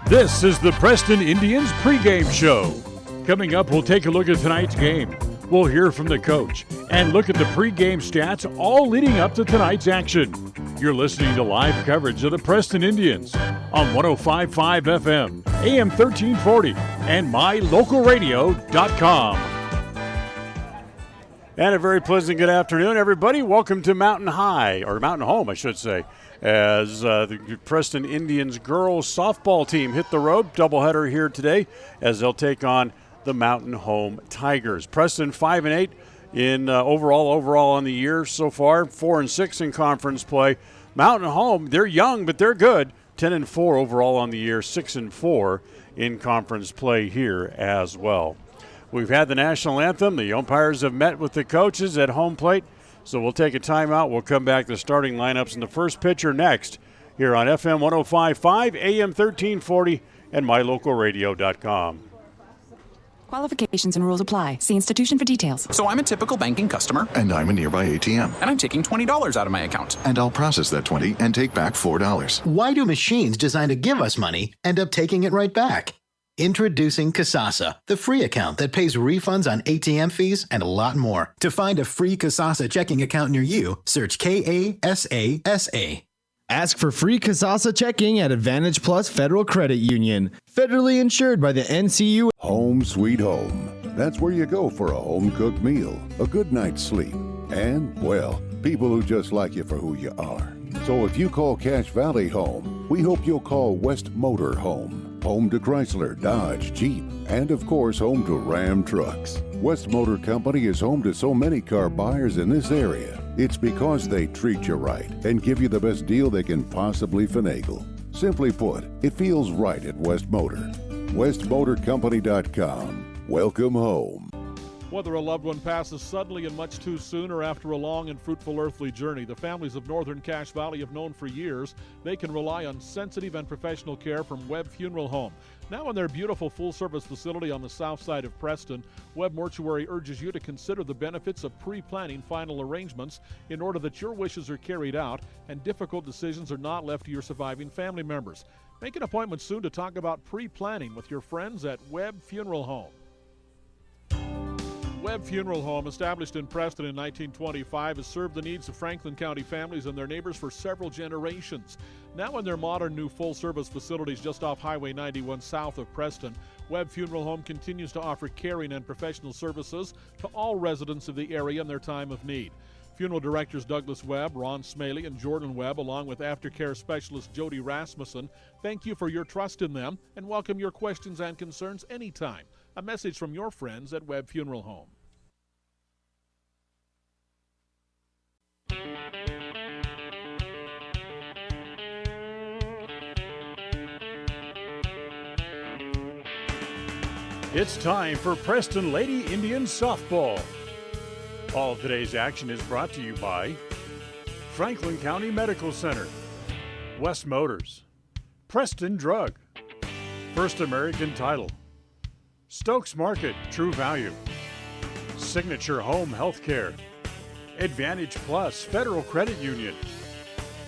This is the Preston Indians pregame show. Coming up, we'll take a look at tonight's game. We'll hear from the coach and look at the pregame stats all leading up to tonight's action. You're listening to live coverage of the Preston Indians on 105.5 FM, AM 1340, and mylocalradio.com. And a very pleasant good afternoon, everybody. Welcome to Mountain High, or Mountain Home, I should say, as the Preston Indians girls softball team hit the road. Doubleheader here today as they'll take on the Mountain Home Tigers. Preston 5-8 in overall on the year so far, 4-6 in conference play. Mountain Home, they're young, but they're good. 10-4 overall on the year, 6-4 in conference play here as well. We've had the national anthem. The umpires have met with the coaches at home plate. So we'll take a timeout. We'll come back to starting lineups and the first pitcher next here on FM 105.5, AM 1340, and mylocalradio.com. Qualifications and rules apply. See institution for details. So I'm a typical banking customer. And I'm a nearby ATM. And I'm taking $20 out of my account. And I'll process that $20 and take back $4. Why do machines designed to give us money end up taking it right back? Introducing Kasasa, the free account that pays refunds on ATM fees and a lot more. To find a free Kasasa checking account near you, search Kasasa. Ask for free Kasasa checking at Advantage Plus Federal Credit Union. Federally insured by the NCU. Home sweet home. That's where you go for a home-cooked meal, a good night's sleep, and, well, people who just like you for who you are. So if you call Cache Valley home, we hope you'll call West Motor home. Home to Chrysler, Dodge, Jeep, and of course home to Ram trucks. West Motor Company is home to so many car buyers in this area. It's because they treat you right and give you the best deal they can possibly finagle. Simply put, it feels right at West Motor. WestMotorCompany.com. Welcome home. Whether a loved one passes suddenly and much too soon or after a long and fruitful earthly journey, the families of Northern Cache Valley have known for years they can rely on sensitive and professional care from Webb Funeral Home. Now in their beautiful full-service facility on the south side of Preston, Webb Mortuary urges you to consider the benefits of pre-planning final arrangements in order that your wishes are carried out and difficult decisions are not left to your surviving family members. Make an appointment soon to talk about pre-planning with your friends at Webb Funeral Home. Webb Funeral Home, established in Preston in 1925, has served the needs of Franklin County families and their neighbors for several generations. Now in their modern new full-service facilities just off Highway 91 south of Preston, Webb Funeral Home continues to offer caring and professional services to all residents of the area in their time of need. Funeral directors Douglas Webb, Ron Smaley, and Jordan Webb, along with aftercare specialist Jody Rasmussen, thank you for your trust in them and welcome your questions and concerns anytime. A message from your friends at Webb Funeral Home. It's time for Preston Lady Indians softball. All of today's action is brought to you by Franklin County Medical Center, West Motors, Preston Drug, First American Title, Stokes Market, True Value, Signature Home Healthcare, Advantage Plus Federal Credit Union,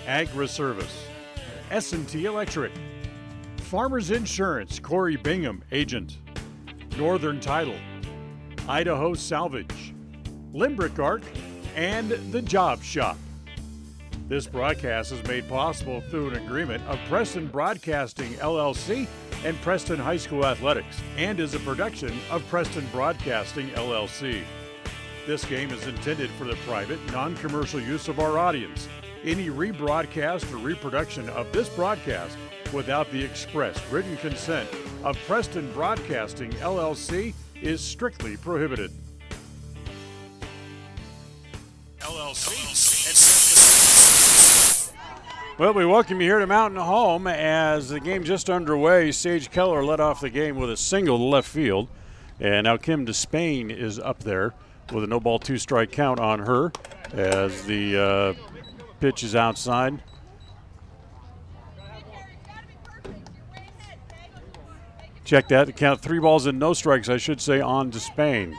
Agri-Service, S&T Electric, Farmers Insurance, Corey Bingham, Agent, Northern Title, Idaho Salvage, Limbrick Arc, and The Job Shop. This broadcast is made possible through an agreement of Preston Broadcasting, LLC, and Preston High School Athletics, and is a production of Preston Broadcasting, LLC. This game is intended for the private, non-commercial use of our audience. Any rebroadcast or reproduction of this broadcast without the express written consent of Preston Broadcasting, LLC is strictly prohibited. Well, we welcome you here to Mountain Home as the game just underway. Sage Keller led off the game with a single to left field. And now Kim Despain is up there with a no-ball, two-strike count on her as the pitch is outside. Check that. The count 3 balls and no strikes, I should say, on Despain.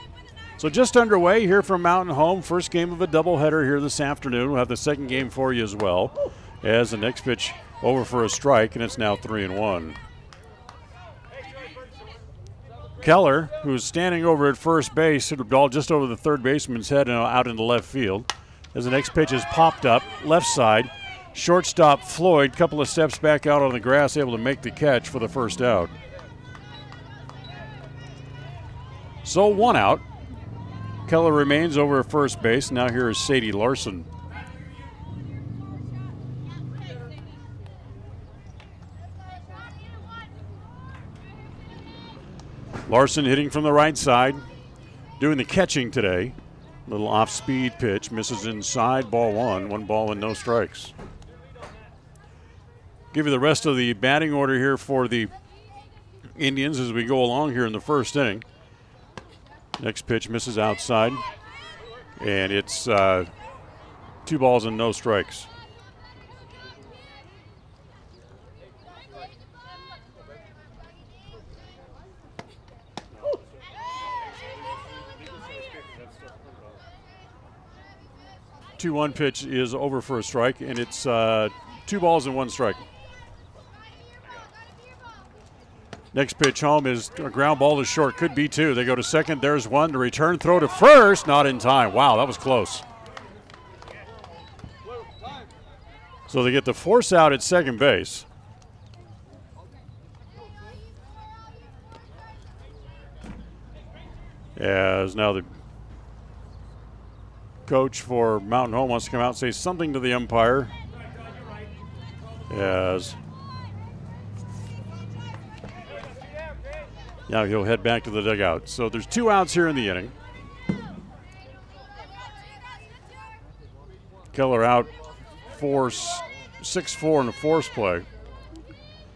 So just underway here from Mountain Home. First game of a doubleheader here this afternoon. We'll have the second game for you as well. As the next pitch over for a strike, and it's now 3-1. Keller, who's standing over at first base, hit a ball just over the third baseman's head and out into left field. As the next pitch is popped up, left side. Shortstop Floyd, couple of steps back out on the grass, able to make the catch for the first out. So 1 out. Keller remains over at first base. Now here is Sadie Larson. Larson hitting from the right side, doing the catching today. Little off-speed pitch, misses inside, ball 1. 1 ball and no strikes. Give you the rest of the batting order here for the Indians as we go along here in the first inning. Next pitch misses outside, and it's 2 balls and no strikes. The 2-1 pitch is over for a strike, and it's 2 balls and 1 strike. Next pitch home is a ground ball to short. Could be 2. They go to second. There's 1. The return throw to first. Not in time. Wow, that was close. So they get the force out at second base. As now the coach for Mountain Home wants to come out and say something to the umpire. As now he'll head back to the dugout. So there's 2 outs here in the inning. Keller out 6-4 in the force play.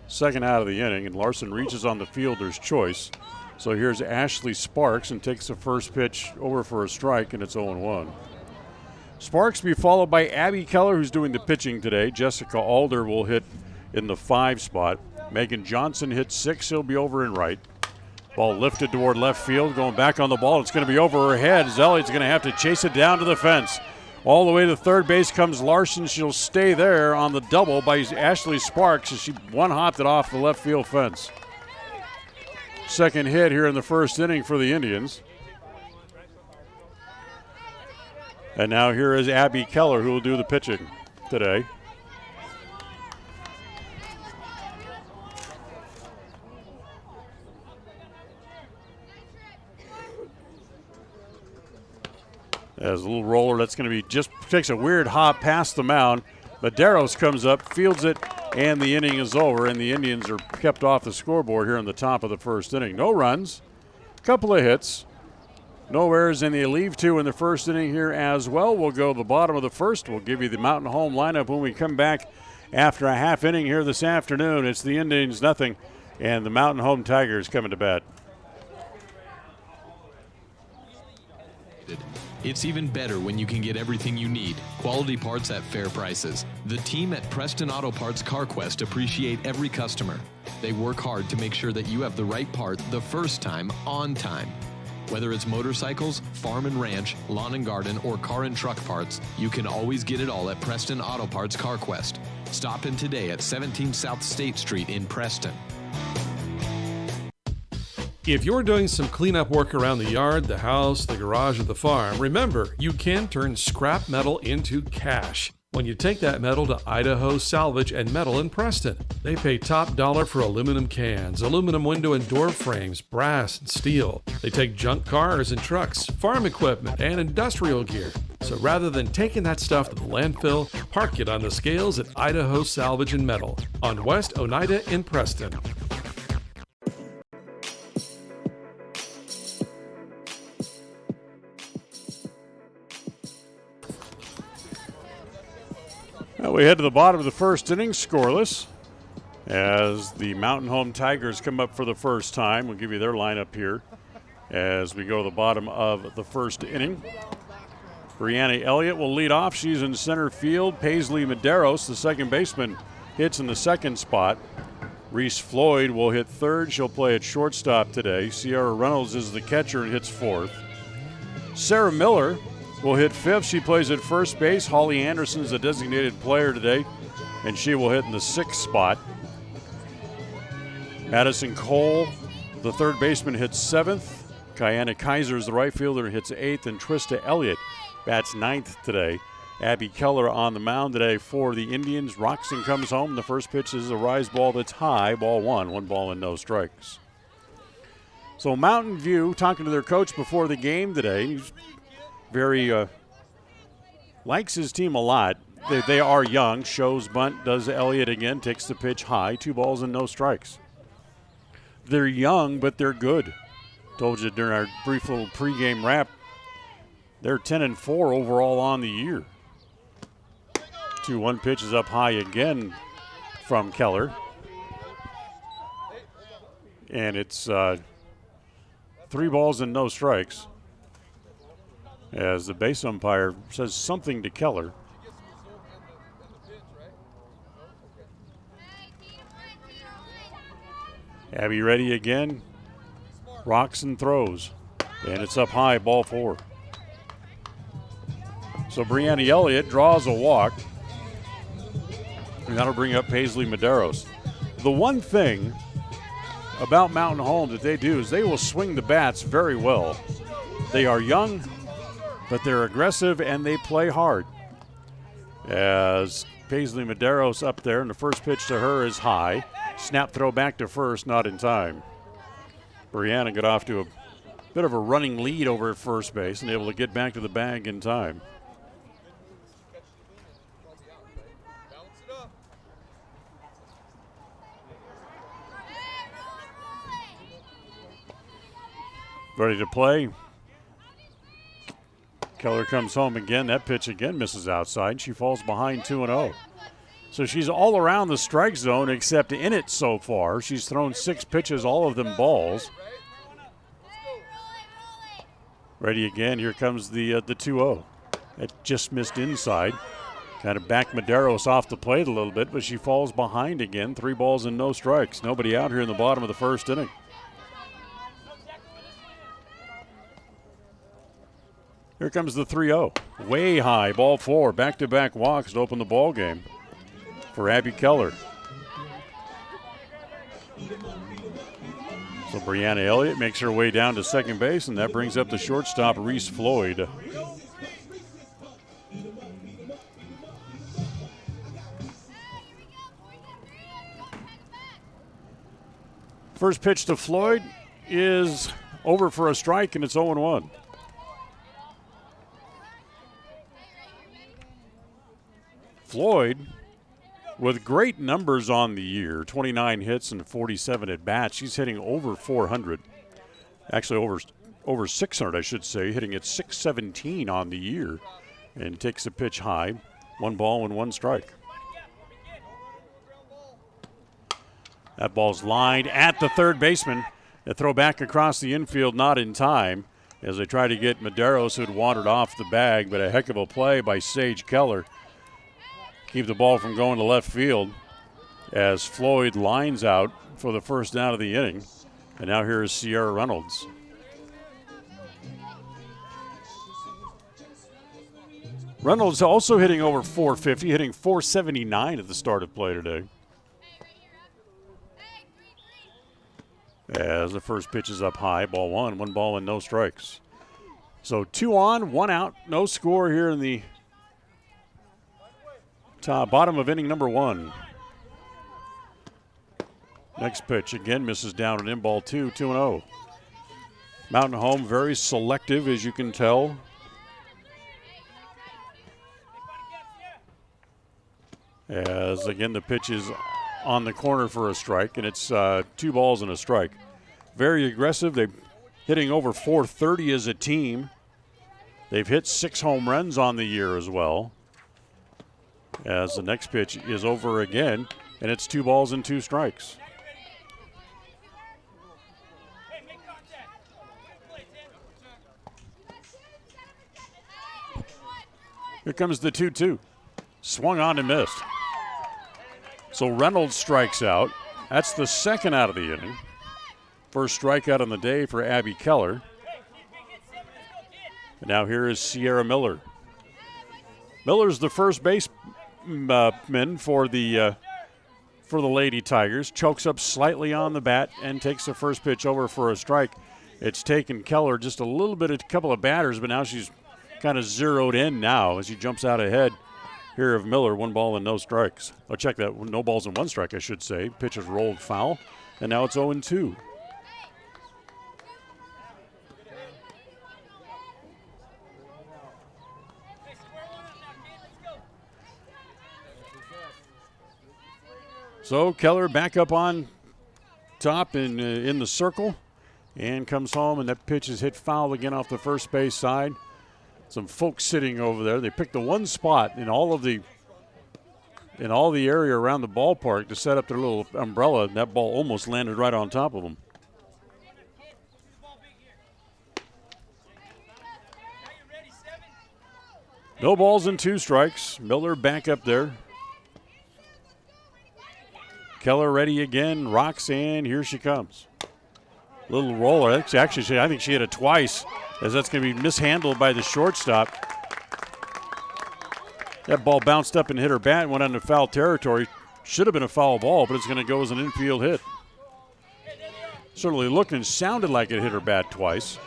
Second out of the inning, and Larson reaches on the fielder's choice. So here's Ashley Sparks and takes the first pitch over for a strike, and it's 0-1. Sparks will be followed by Abby Keller, who's doing the pitching today. Jessica Alder will hit in the 5 spot. Megan Johnson hits 6. He'll be over and right. Ball lifted toward left field, going back on the ball. It's going to be over her head. Elliott's going to have to chase it down to the fence. All the way to third base comes Larson. She'll stay there on the double by Ashley Sparks as she one-hopped it off the left field fence. Second hit here in the first inning for the Indians. And now here is Abby Keller, who will do the pitching today. As a little roller, that's going to be just takes a weird hop past the mound. Medeiros comes up, fields it, and the inning is over, and the Indians are kept off the scoreboard here in the top of the first inning. No runs, couple of hits, no errors, and they leave 2 in the first inning here as well. We'll go to the bottom of the first. We'll give you the Mountain Home lineup when we come back after a half inning here this afternoon. It's the Indians 0, and the Mountain Home Tigers coming to bat. It's even better when you can get everything you need. Quality parts at fair prices. The team at Preston Auto Parts CarQuest appreciate every customer. They work hard to make sure that you have the right part the first time, on time. Whether it's motorcycles, farm and ranch, lawn and garden, or car and truck parts, you can always get it all at Preston Auto Parts CarQuest. Stop in today at 17 South State Street in Preston. If you're doing some cleanup work around the yard, the house, the garage, or the farm, remember, you can turn scrap metal into cash when you take that metal to Idaho Salvage and Metal in Preston. They pay top dollar for aluminum cans, aluminum window and door frames, brass and steel. They take junk cars and trucks, farm equipment, and industrial gear. So rather than taking that stuff to the landfill, park it on the scales at Idaho Salvage and Metal on West Oneida in Preston. Well, we head to the bottom of the first inning, scoreless, as the Mountain Home Tigers come up for the first time. We'll give you their lineup here as we go to the bottom of the first inning. Brianna Elliott will lead off. She's in center field. Paisley Medeiros, the second baseman, hits in the second spot. Reese Floyd will hit third. She'll play at shortstop today. Sierra Reynolds is the catcher and hits fourth. Sarah Miller will hit fifth. She plays at first base. Holly Anderson is a designated player today, and she will hit in the sixth spot. Madison Cole, the third baseman hits 7th. Kiana Kaiser's the right fielder, hits 8th, and Trista Elliott bats 9th today. Abby Keller on the mound today for the Indians. Roxon comes home. The first pitch is a rise ball that's high, ball 1, 1 ball and no strikes. So Mountain View talking to their coach before the game today. He's very likes his team a lot. They are young. Shows bunt, does Elliott again, takes the pitch high, 2 balls and no strikes. They're young, but they're good. Told you during our brief little pregame wrap, they're 10-4 overall on the year. 2-1 pitch is up high again from Keller. And it's 3 balls and no strikes. As the base umpire says something to Keller. Abby ready again. Rocks and throws. And it's up high, ball 4. So Brianna Elliott draws a walk. And that'll bring up Paisley Medeiros. The one thing about Mountain Home that they do is they will swing the bats very well. They are young, but they're aggressive and they play hard. As Paisley Medeiros up there, and the first pitch to her is high. Snap throw back to first, not in time. Brianna got off to a bit of a running lead over at first base and able to get back to the bag in time. Ready to play. Keller comes home again. That pitch again misses outside. She falls behind 2-0. So she's all around the strike zone except in it so far. She's thrown 6 pitches, all of them balls. Ready again. Here comes the 2-0. It just missed inside. Kind of backed Medeiros off the plate a little bit, but she falls behind again. 3 balls and no strikes. Nobody out here in the bottom of the first inning. Here comes the 3-0. Way high, ball 4. Back-to-back walks to open the ball game for Abby Keller. So Brianna Elliott makes her way down to second base, and that brings up the shortstop, Reese Floyd. First pitch to Floyd is over for a strike, and it's 0-1. Floyd, with great numbers on the year, 29 hits and 47 at bats. She's hitting over 400. Actually, over 600, I should say, hitting at 617 on the year. And takes a pitch high. 1 ball and 1 strike. That ball's lined at the third baseman. A throw back across the infield, not in time, as they try to get Medeiros, who had wandered off the bag, but a heck of a play by Sage Keller. Keep the ball from going to left field as Floyd lines out for the first down of the inning. And now here is Sierra Reynolds. Reynolds also hitting over 450, hitting 479 at the start of play today. As the first pitch is up high, ball 1, 1 ball and no strikes. So 2 on, 1 out, no score here in the bottom of inning number 1. Next pitch again misses down and in, ball 2, 2-0. Mountain Home very selective, as you can tell. As again the pitch is on the corner for a strike, and it's 2 balls and a strike. Very aggressive. They're hitting over 430 as a team. They've hit 6 home runs on the year as well. As the next pitch is over again, and it's 2 balls and 2 strikes. Here comes the 2-2. Swung on and missed. So Reynolds strikes out. That's the second out of the inning. First strikeout on the day for Abby Keller. And now here is Sierra Miller. Miller's the first baseman for the for the Lady Tigers. Chokes up slightly on the bat and takes the first pitch over for a strike. It's taken Keller just a couple of batters, but now she's kind of zeroed in now as he jumps out ahead here of Miller. 1 ball and no strikes. Oh, check that. No balls and 1 strike, I should say. Pitch is rolled foul, and now it's 0-2. So Keller back up on top in the circle and comes home, and that pitch is hit foul again off the first base side. Some folks sitting over there. They picked the one spot in all the area around the ballpark to set up their little umbrella, and that ball almost landed right on top of them. No balls and 2 strikes. Miller back up there. Keller ready again, rocks, and here she comes. Little roller. Actually, I think she hit it twice, as that's going to be mishandled by the shortstop. That ball bounced up and hit her bat and went into foul territory. Should have been a foul ball, but it's going to go as an infield hit. Certainly looked and sounded like it hit her bat twice.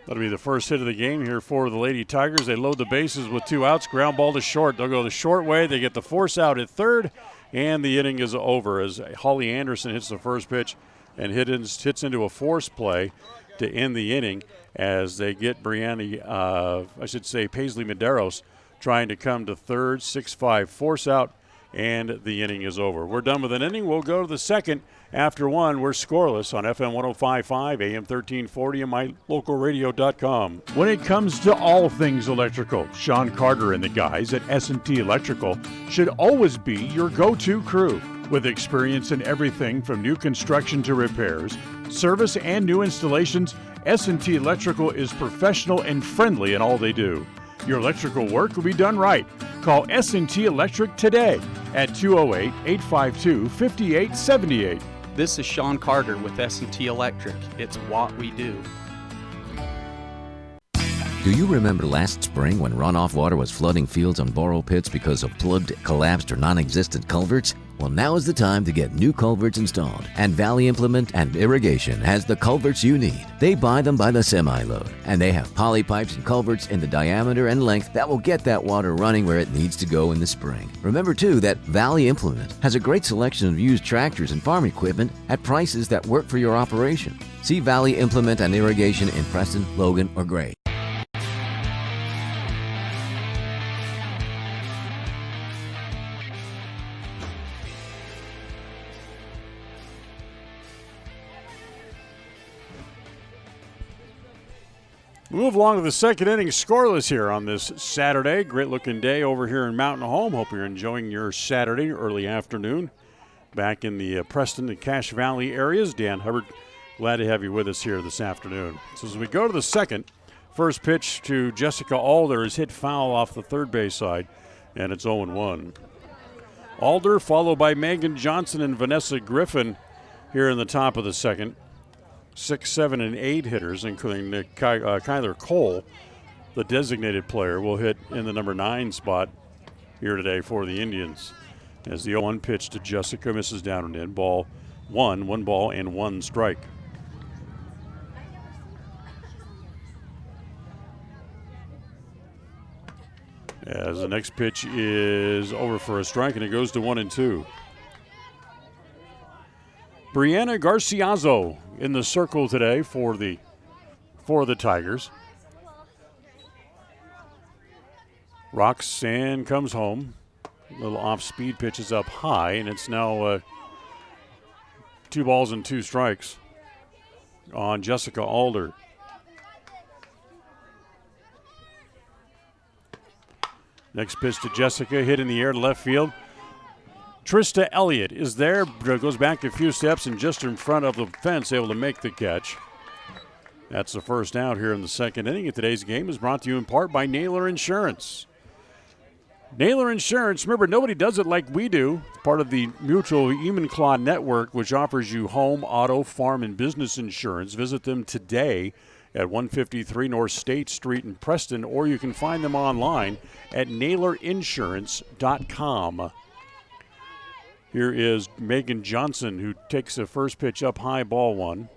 That'll be the first hit of the game here for the Lady Tigers. They load the bases with 2 outs, ground ball to short. They'll go the short way. They get the force out at third, and the inning is over as Holly Anderson hits the first pitch and hits into a force play to end the inning as they get Paisley Medeiros trying to come to third. 6-5 force out, and the inning is over. We're done with an inning. We'll go to the second. After 1, we're scoreless on FM 105.5, AM 1340, and mylocalradio.com. When it comes to all things electrical, Sean Carter and the guys at S&T Electrical should always be your go-to crew. With experience in everything from new construction to repairs, service, and new installations, S&T Electrical is professional and friendly in all they do. Your electrical work will be done right. Call S&T Electric today at 208-852-5878. This is Sean Carter with S&T Electric. It's what we do. Do you remember last spring when runoff water was flooding fields and borrow pits because of plugged, collapsed, or non-existent culverts? Well, now is the time to get new culverts installed. And Valley Implement and Irrigation has the culverts you need. They buy them by the semi-load, and they have poly pipes and culverts in the diameter and length that will get that water running where it needs to go in the spring. Remember, too, that Valley Implement has a great selection of used tractors and farm equipment at prices that work for your operation. See Valley Implement and Irrigation in Preston, Logan, or Gray. We move along to the second inning, scoreless here on this Saturday. Great looking day over here in Mountain Home. Hope you're enjoying your Saturday early afternoon back in the Preston and Cache Valley areas. Dan Hubbard, glad to have you with us here this afternoon. So as we go to the second, first pitch to Jessica Alder is hit foul off the third base side, and it's 0-1. Alder followed by Megan Johnson and Vanessa Griffin here in the top of the second. 6, 7, and 8 hitters, including Kyler Cole, the designated player, will hit in the number 9 spot here today for the Indians. As the 0-1 pitch to Jessica misses down and in. Ball 1, 1 ball and 1 strike. As the next pitch is over for a strike, and it goes to 1-2. Brianna Garciazo in the circle today for the Tigers. Rocks and comes home. A little off-speed pitch is up high, and it's now 2 balls and 2 strikes on Jessica Alder. Next pitch to Jessica, hit in the air to left field. Trista Elliott is there, goes back a few steps and just in front of the fence, able to make the catch. That's the first out here in the second inning. And today's game is brought to you in part by Naylor Insurance. Naylor Insurance, remember, nobody does it like we do. Part of the Mutual Claw Network, which offers you home, auto, farm, and business insurance. Visit them today at 153 North State Street in Preston, or you can find them online at naylerinsurance.com. Here is Megan Johnson, who takes the first pitch up high, ball one.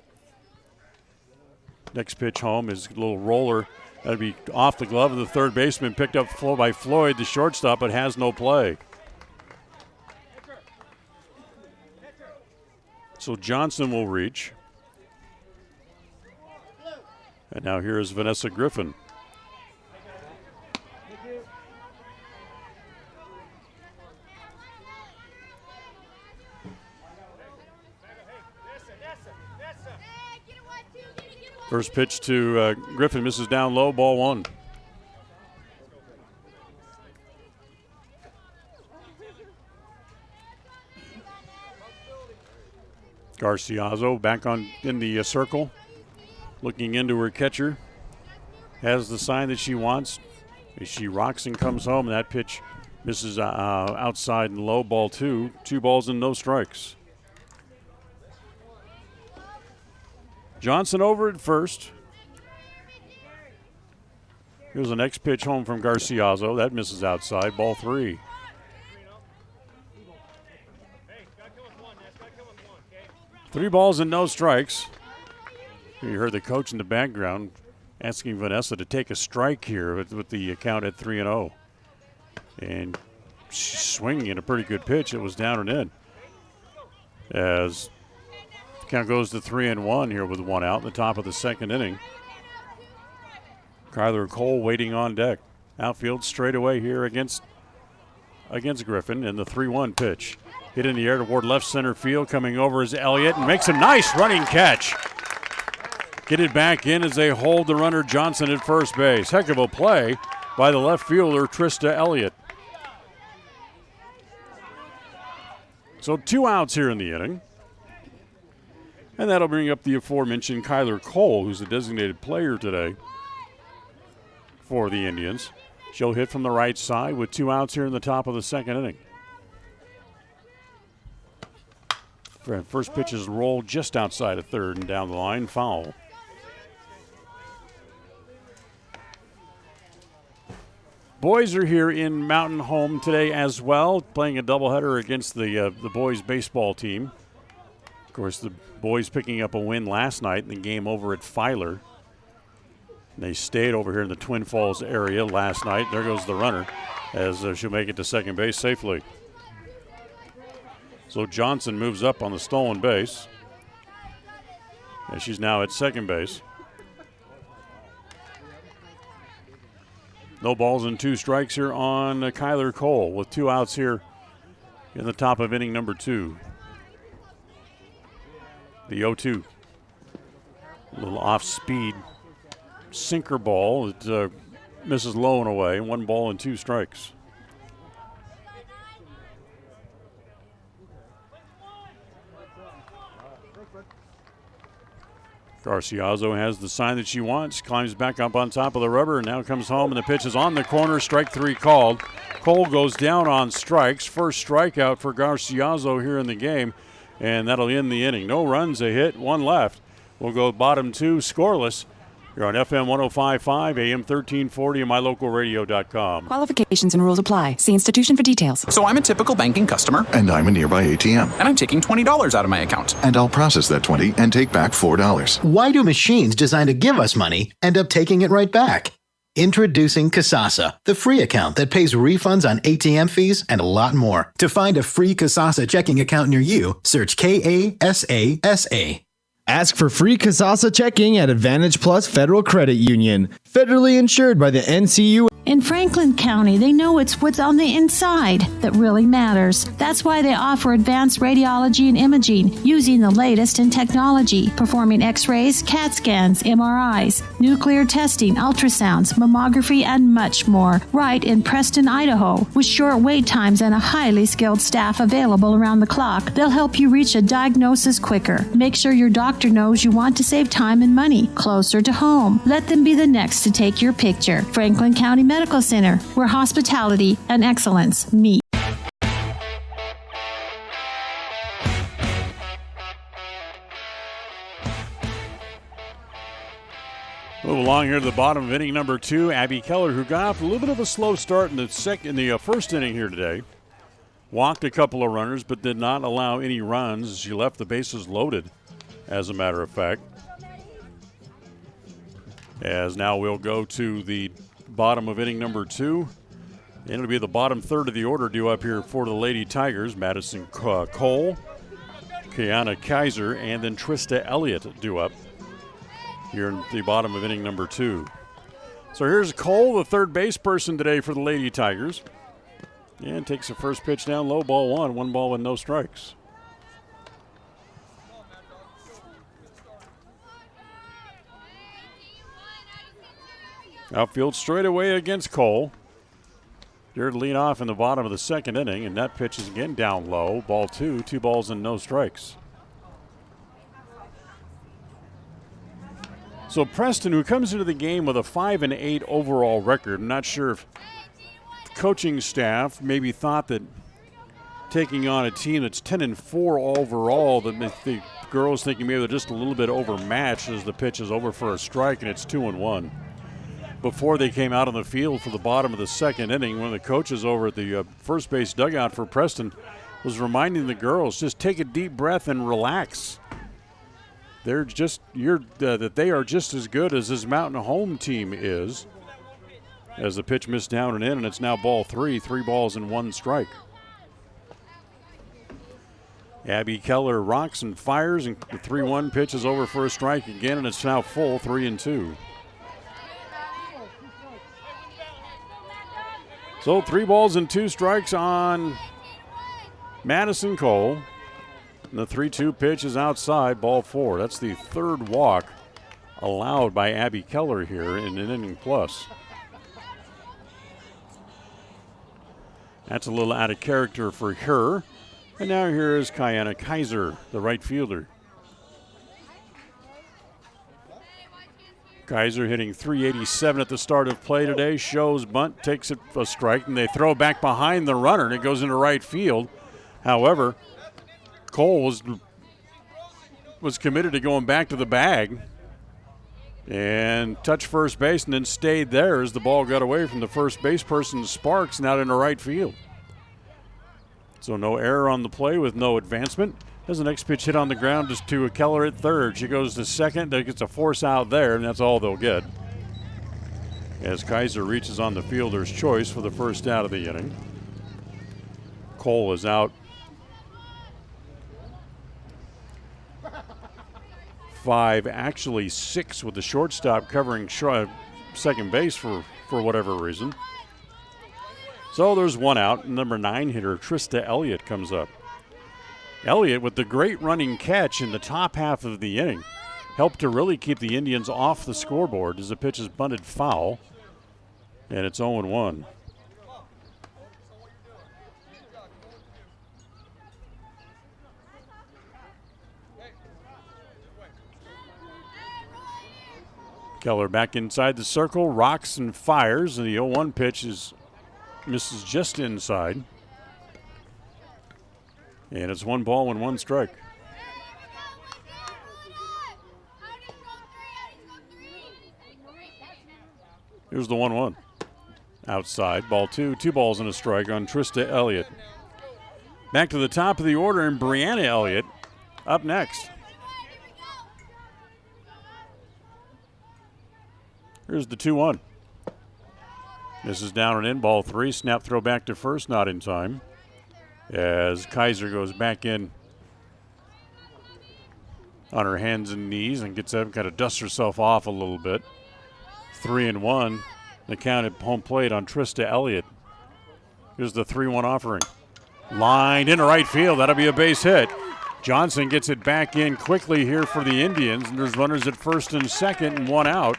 Next pitch home is a little roller. That'd be off the glove of the third baseman, picked up by Floyd, the shortstop, but has no play. So Johnson will reach. And now here is Vanessa Griffin. First pitch to Griffin, misses down low, ball one. Garciazo back in the circle, looking into her catcher. Has the sign that she wants. She rocks and comes home, and that pitch misses outside and low, ball two. 2 balls and no strikes. Johnson over at first. Here's the next pitch home from Garciazo. That misses outside, ball 3. Three balls and no strikes. You heard the coach in the background asking Vanessa to take a strike here with the count at 3-0. And she's swinging a pretty good pitch. It was down and in. As the count goes to 3-1 here with 1 out in the top of the second inning. Kyler Cole waiting on deck. Outfield straight away here against Griffin, and the 3-1 pitch. Hit in the air toward left center field. Coming over is Elliott and makes a nice running catch. Get it back in as they hold the runner Johnson at first base. Heck of a play by the left fielder Trista Elliott. So 2 outs here in the inning. And that'll bring up the aforementioned Kyler Cole, who's the designated player today for the Indians. She'll hit from the right side with 2 outs here in the top of the second inning. First pitch is rolled just outside of third and down the line, foul. Boys are here in Mountain Home today as well, playing a doubleheader against the boys baseball team. Of course, the boys picking up a win last night in the game over at Filer. They stayed over here in the Twin Falls area last night. There goes the runner as she'll make it to second base safely. So Johnson moves up on the stolen base. And she's now at second base. No balls and 2 strikes here on Kyler Cole with 2 outs here in the top of inning number 2. The 0-2. A little off-speed sinker ball that misses low and away. 1 ball and 2 strikes. Garciazo has the sign that she wants, climbs back up on top of the rubber, and now comes home, and the pitch is on the corner. Strike 3 called. Cole goes down on strikes. First strikeout for Garciazo here in the game, and that'll end the inning. No runs, a hit, 1 left. We'll go bottom 2, scoreless. You're on FM 105.5, AM 1340, and mylocalradio.com. Qualifications and rules apply. See institution for details. So I'm a typical banking customer. And I'm a nearby ATM. And I'm taking $20 out of my account. And I'll process that 20 and take back $4. Why do machines designed to give us money end up taking it right back? Introducing Kasasa, the free account that pays refunds on ATM fees and a lot more. To find a free Kasasa checking account near you, search Kasasa. Ask for free Kasasa checking at Advantage Plus Federal Credit Union. Federally insured by the NCU. In Franklin County, they know it's what's on the inside that really matters. That's why they offer advanced radiology and imaging using the latest in technology, performing x-rays, CAT scans, MRIs, nuclear testing, ultrasounds, mammography, and much more, right in Preston, Idaho. With short wait times and a highly skilled staff available around the clock, they'll help you reach a diagnosis quicker. Make sure your doctor knows you want to save time and money closer to home. Let them be the next to take your picture. Franklin County Medical Center, where hospitality and excellence meet. Move along here to the bottom of inning number 2. Abby Keller, who got off a little bit of a slow start in the first inning here today, walked a couple of runners but did not allow any runs. She left the bases loaded, as a matter of fact. As now we'll go to the bottom of inning number 2. And it'll be the bottom third of the order due up here for the Lady Tigers. Madison Cole, Kiana Kaiser, and then Trista Elliott due up here in the bottom of inning number 2. So here's Cole, the third base person today for the Lady Tigers. And takes the first pitch down low, ball 1. 1 ball with no strikes. Outfield straight away against Cole. Here to lead off in the bottom of the second inning, and that pitch is again down low. Ball 2, 2 balls and no strikes. So Preston, who comes into the game with a 5-8 overall record, I'm not sure if the coaching staff maybe thought that taking on a team that's 10-4 overall, that the girls thinking maybe they're just a little bit overmatched as the pitch is over for a strike and it's 2-1. Before they came out on the field for the bottom of the second inning, one of the coaches over at the first base dugout for Preston was reminding the girls, just take a deep breath and relax. They're just that they are just as good as this Mountain Home team is. As the pitch missed down and in, and it's now ball 3, 3 balls and 1 strike. Abby Keller rocks and fires, and the 3-1 pitch is over for a strike again, and it's now full 3-2. So 3 balls and 2 strikes on Madison Cole. And the 3-2 pitch is outside, ball 4. That's the third walk allowed by Abby Keller here in an inning plus. That's a little out of character for her. And now here is Kiana Kaiser, the right fielder. Kaiser hitting .387 at the start of play today. Shows bunt, takes it a strike, and they throw back behind the runner, and it goes into right field. However, Cole was committed to going back to the bag and touched first base and then stayed there as the ball got away from the first base person, Sparks, and out into right field. So no error on the play with no advancement. As the next pitch hit on the ground just to Keller at third. She goes to second, gets a force out there, and that's all they'll get. As Kaiser reaches on the fielder's choice for the first out of the inning. Cole is out. 5, actually 6 with the shortstop covering second base for whatever reason. So there's 1 out. Number 9 hitter Trista Elliott comes up. Elliott, with the great running catch in the top half of the inning, helped to really keep the Indians off the scoreboard as the pitch is bunted foul, and it's 0-1. Keller back inside the circle, rocks and fires, and the 0-1 pitch misses just inside. And it's 1 ball and 1 strike. Here's the 1-1. Outside, ball 2, 2 balls and a strike on Trista Elliott. Back to the top of the order, and Brianna Elliott up next. Here's the 2-1. This is down and in, ball 3. Snap throw back to first, not in time. As Kaiser goes back in on her hands and knees and gets up, kind of dusts herself off a little bit. 3-1. The count at home plate on Trista Elliott. Here's the 3-1 offering. Lined into right field. That'll be a base hit. Johnson gets it back in quickly here for the Indians, and there's runners at first and second and 1 out.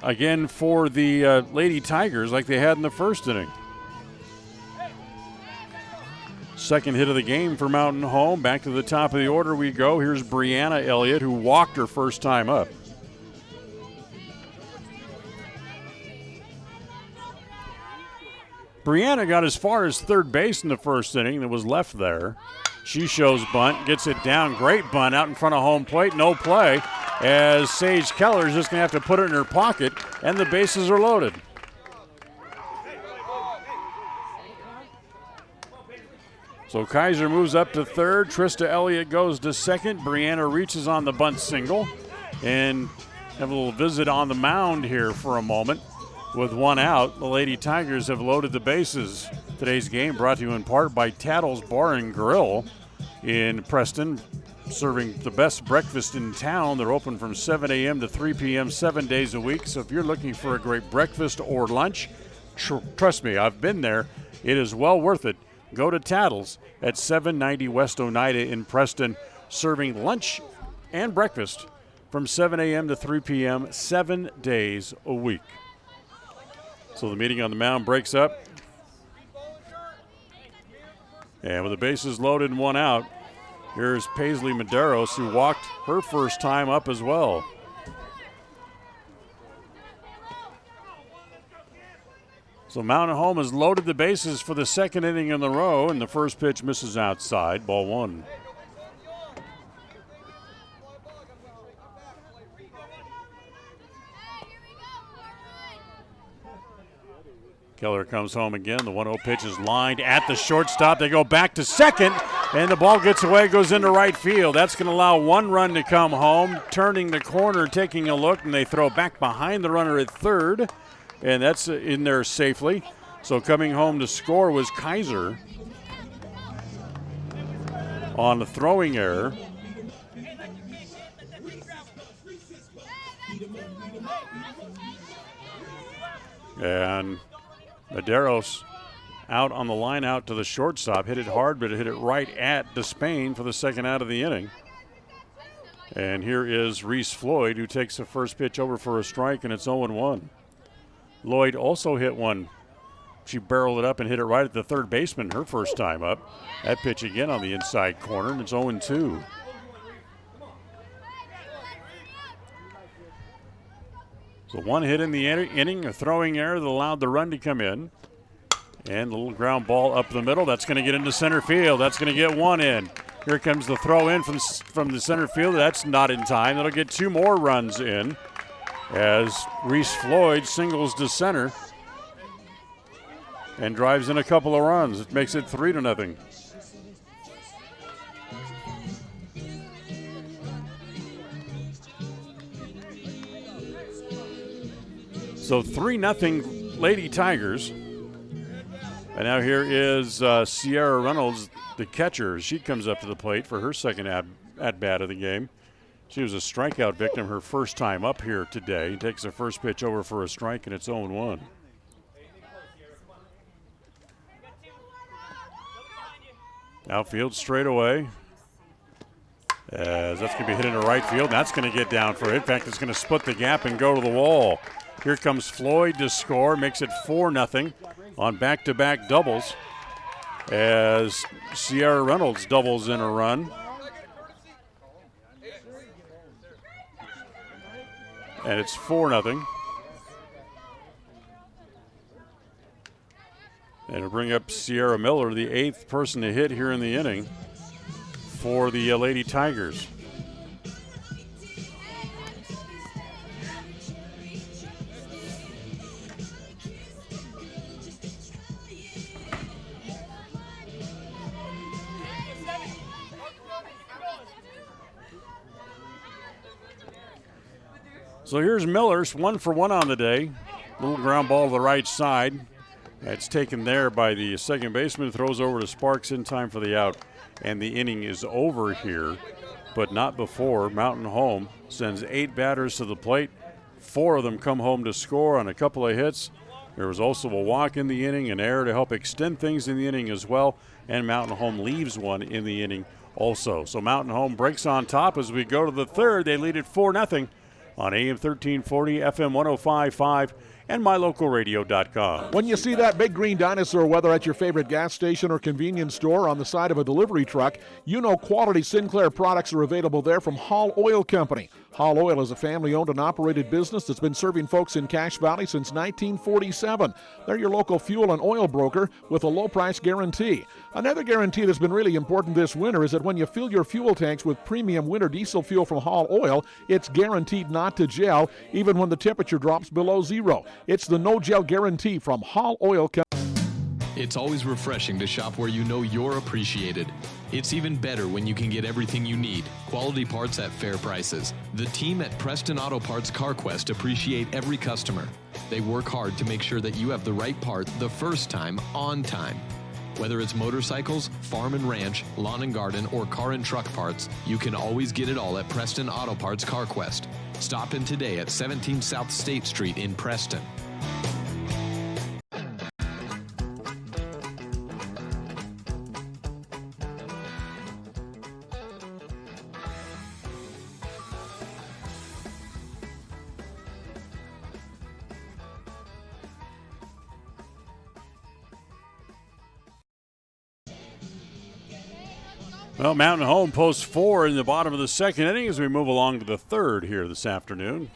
Again for the Lady Tigers like they had in the first inning. Second hit of the game for Mountain Home. Back to the top of the order we go. Here's Brianna Elliott, who walked her first time up. Brianna got as far as third base in the first inning that was left there. She shows bunt, gets it down. Great bunt out in front of home plate. No play. as Sage Keller is just going to have to put it in her pocket, and the bases are loaded. So Kaiser moves up to third. Trista Elliott goes to second. Brianna reaches on the bunt single. And have a little visit on the mound here for a moment. With one out, the Lady Tigers have loaded the bases. Today's game brought to you in part by Tattles Bar and Grill in Preston, serving the best breakfast in town. They're open from 7 a.m. to 3 p.m. 7 days a week. So if you're looking for a great breakfast or lunch, trust me, I've been there. It is well worth it. Go to Tattles at 790 West Oneida in Preston, serving lunch and breakfast from 7 a.m. to 3 p.m. 7 days a week. So the meeting on the mound breaks up. And with the bases loaded and one out, here's Paisley Medeiros, who walked her first time up as well. So Mountain Home has loaded the bases for the second inning in a row, and the first pitch misses outside, ball one. Keller comes home again. The 1-0 pitch is lined at the shortstop. They go back to second, and the ball gets away, goes into right field. That's going to allow one run to come home. Turning the corner, taking a look, and they throw back behind the runner at third. And that's in there safely. So coming home to score was Kaiser on the throwing error. And Medeiros out on the line out to the shortstop. Hit it hard, but it hit it right at Despain for the second out of the inning. And here is Reese Floyd, who takes the first pitch over for a strike, and it's 0-1. Lloyd also hit one. She barreled it up and hit it right at the third baseman her first time up. That pitch again on the inside corner, and it's 0-2. So one hit in the inning, a throwing error that allowed the run to come in. And a little ground ball up the middle. That's going to get into center field. That's going to get one in. Here comes the throw in from the center field. That's not in time. That'll get two more runs in, as Reese Floyd singles to center and drives in a couple of runs. It makes it 3-0. So 3-0 Lady Tigers. And now here is Sierra Reynolds, the catcher. She comes up to the plate for her second at-bat of the game. She was a strikeout victim her first time up here today. Takes the first pitch over for a strike, and it's 0-1. Outfield straight away. As that's going to be hit into right field. That's going to get down for it. In fact, it's going to split the gap and go to the wall. Here comes Floyd to score. Makes it 4-0 on back-to-back doubles as Sierra Reynolds doubles in a run. And it's 4-0. And to bring up Sierra Miller, the 8th person to hit here in the inning for the Lady Tigers. So here's Miller's 1 for 1 on the day. Little ground ball to the right side. It's taken there by the second baseman. Throws over to Sparks in time for the out. And the inning is over here, but not before. Mountain Home sends 8 batters to the plate. 4 of them come home to score on a couple of hits. There was also a walk in the inning, an error to help extend things in the inning as well. And Mountain Home leaves one in the inning also. So Mountain Home breaks on top as we go to the third. They lead it 4-0. On AM 1340, FM 105.5, and mylocalradio.com. When you see that big green dinosaur, whether at your favorite gas station or convenience store on the side of a delivery truck, you know quality Sinclair products are available there from Hall Oil Company. Hall Oil is a family-owned and operated business that's been serving folks in Cache Valley since 1947. They're your local fuel and oil broker with a low-price guarantee. Another guarantee that's been really important this winter is that when you fill your fuel tanks with premium winter diesel fuel from Hall Oil, it's guaranteed not to gel even when the temperature drops below zero. It's the no-gel guarantee from Hall Oil. It's always refreshing to shop where you know you're appreciated. It's even better when you can get everything you need, quality parts at fair prices. The team at Preston Auto Parts CarQuest appreciate every customer. They work hard to make sure that you have the right part the first time, on time. Whether it's motorcycles, farm and ranch, lawn and garden, or car and truck parts, you can always get it all at Preston Auto Parts CarQuest. Stop in today at 17 South State Street in Preston. Well, Mountain Home posts 4 in the bottom of the second inning as we move along to the third here this afternoon.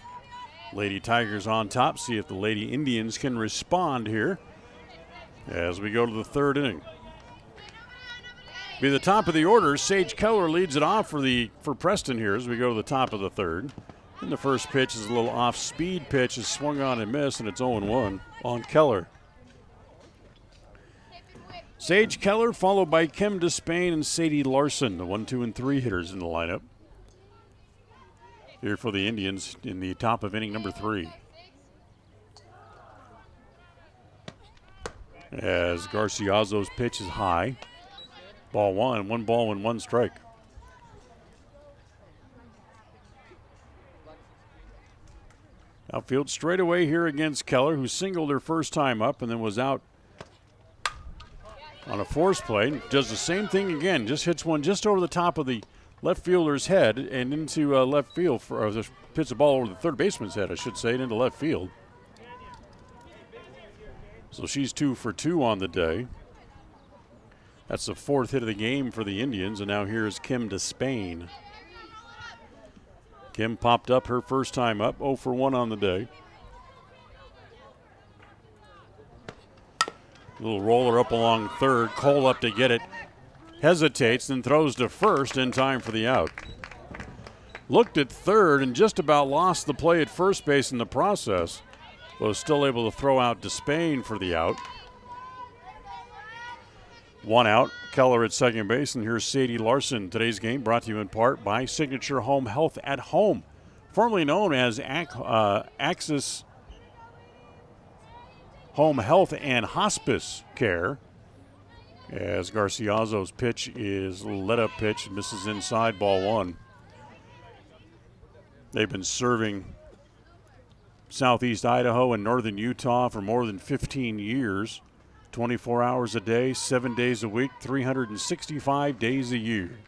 Lady Tigers on top. See if the Lady Indians can respond here as we go to the third inning. Be the top of the order. Sage Keller leads it off for Preston here as we go to the top of the third. And the first pitch is a little off-speed pitch. Is swung on and missed, and it's 0-1 on Keller. Sage Keller followed by Kim Despain and Sadie Larson, the 1, 2, and 3 hitters in the lineup. Here for the Indians in the top of inning number 3. As Garciazo's pitch is high. Ball 1, 1 ball and 1 strike. Outfield straightaway here against Keller, who singled her first time up and then was out on a force play. Does the same thing again, just hits one just over the top of the left fielder's head and into left field, hits the ball over the third baseman's head, I should say, and into left field. So she's 2 for 2 on the day. That's the 4th hit of the game for the Indians, and now here's Kim Despain. Kim popped up her first time up, 0 for 1 on the day. Little roller up along third. Cole up to get it. Hesitates, then throws to first in time for the out. Looked at third and just about lost the play at first base in the process, but was still able to throw out Despain for the out. 1 out. Keller at second base, and here's Sadie Larson. Today's game brought to you in part by Signature Home Health at Home, formerly known as Axis Home Health and Hospice Care. As Garciazo's pitch is let up pitch, misses inside, ball 1. They've been serving southeast Idaho and northern Utah for more than 15 years. 24 hours a day, 7 days a week, 365 days a year.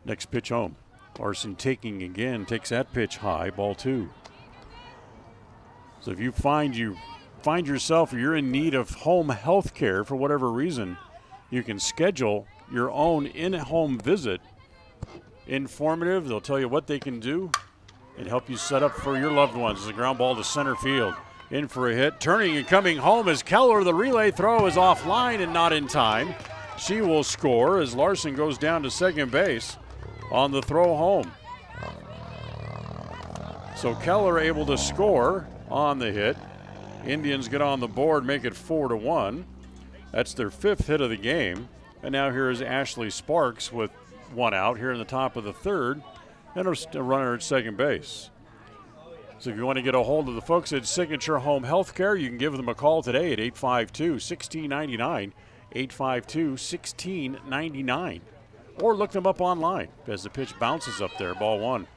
Next pitch home. Larson taking again, takes that pitch high, ball 2. So if you find yourself or you're in need of home health care for whatever reason, you can schedule your own in-home visit. Informative, they'll tell you what they can do and help you set up for your loved ones. It's a ground ball to center field. In for a hit, turning and coming home is Keller. The relay throw is offline and not in time. She will score as Larson goes down to second base on the throw home. So Keller able to score on the hit. Indians get on the board, make it 4-1. That's their 5th hit of the game. And now here is Ashley Sparks with 1 out here in the top of the third and a runner at second base. So if you want to get a hold of the folks at Signature Home Healthcare, you can give them a call today at 852-1699, 852-1699. Or look them up online as the pitch bounces up there, ball 1.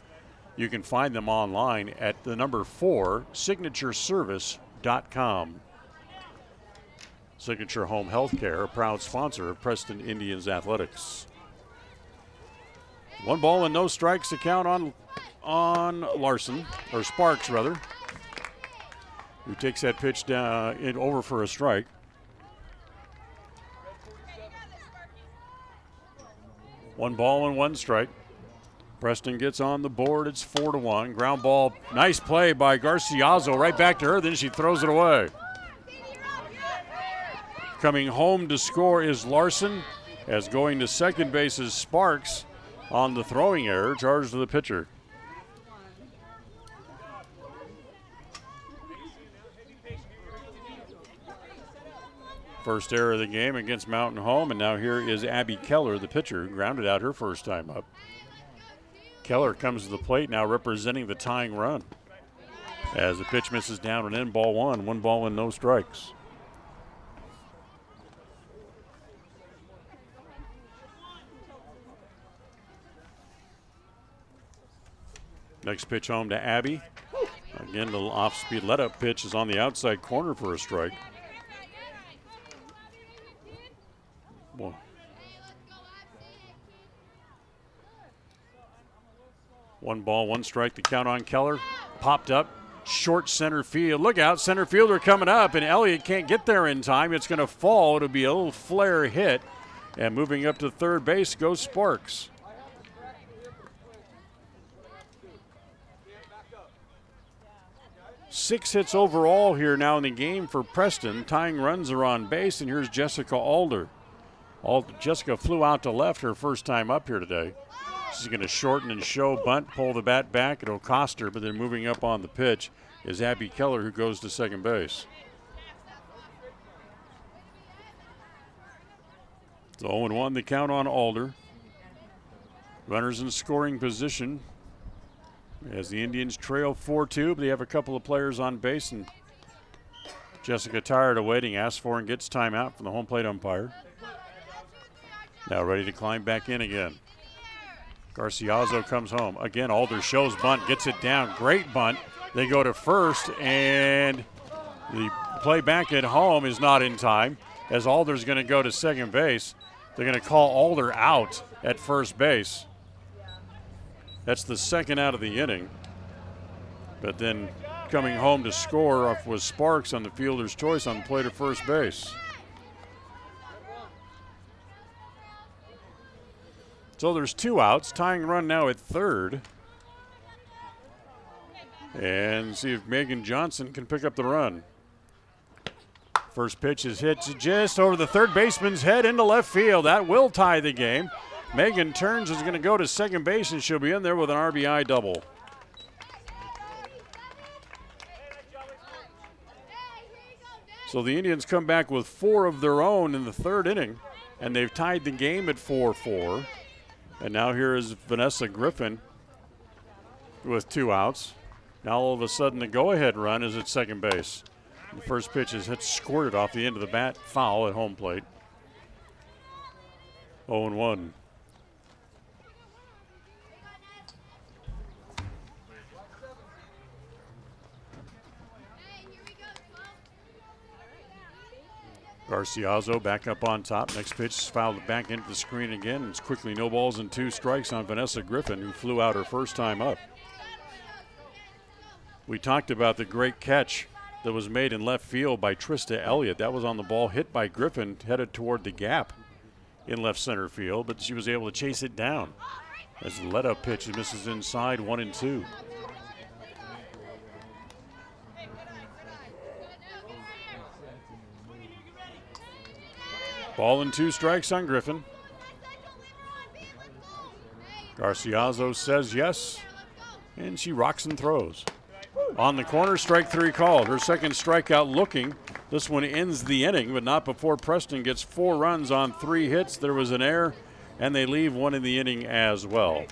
You can find them online at the number 4, signatureservice.com. Signature Home Healthcare, a proud sponsor of Preston Indians Athletics. 1 ball and no strikes to count on Larson, or Sparks rather, who takes that pitch down over for a strike. One ball and 1 strike. Preston gets on the board. It's 4-1. Ground ball. Nice play by Garciazo. Right back to her. Then she throws it away. Coming home to score is Larson. As going to second base is Sparks on the throwing error. Charged to the pitcher. First error of the game against Mountain Home, and now here is Abby Keller, the pitcher, who grounded out her first time up. Keller comes to the plate now representing the tying run. As the pitch misses down and in, ball one. 1 ball and no strikes. Next pitch home to Abby. Again, the off-speed let-up pitch is on the outside corner for a strike. Whoa. One ball, one strike, the count on Keller. Popped up, short center field. Look out, center fielder coming up, and Elliott can't get there in time. It's going to fall. It'll be a little flare hit. And moving up to third base goes Sparks. Six hits overall here now in the game for Preston. Tying runs are on base, and here's Jessica Alder. Jessica flew out to left her first time up here today. She's going to shorten and show bunt, pull the bat back. It'll cost her, but then moving up on the pitch is Abby Keller, who goes to second base. It's 0-1 the count on Alder. Runners in scoring position as the Indians trail 4-2, but they have a couple of players on base, and Jessica, tired of waiting, asks for and gets timeout from the home plate umpire. Now ready to climb back in again. Garciazo comes home. Again, Alder shows bunt, gets it down. Great bunt. They go to first, and the play back at home is not in time as Alder's going to go to second base. They're going to call Alder out at first base. That's the second out of the inning. But then coming home to score was Sparks on the fielder's choice on the plate at first base. So there's 2 outs, tying run now at third. And see if Megan Johnson can pick up the run. First pitch is hit just over the third baseman's head into left field. That will tie the game. Megan turns, is going to go to second base, and she'll be in there with an RBI double. So the Indians come back with 4 of their own in the third inning, and they've tied the game at 4-4. And now here is Vanessa Griffin with 2 outs. Now all of a sudden the go-ahead run is at second base. The first pitch is hit squirted off the end of the bat, foul at home plate. 0-1. Garciazo back up on top. Next pitch is fouled back into the screen again. It's quickly no balls and 2 strikes on Vanessa Griffin, who flew out her first time up. We talked about the great catch that was made in left field by Trista Elliott. That was on the ball hit by Griffin, headed toward the gap in left center field, but she was able to chase it down as the let-up pitch misses inside 1-2. Ball and 2 strikes on Griffin. Garciazo says yes, and she rocks and throws. On the corner, strike 3 called. Her second strikeout looking. This one ends the inning, but not before Preston gets 4 runs on 3 hits. There was an error, and they leave 1 in the inning as well.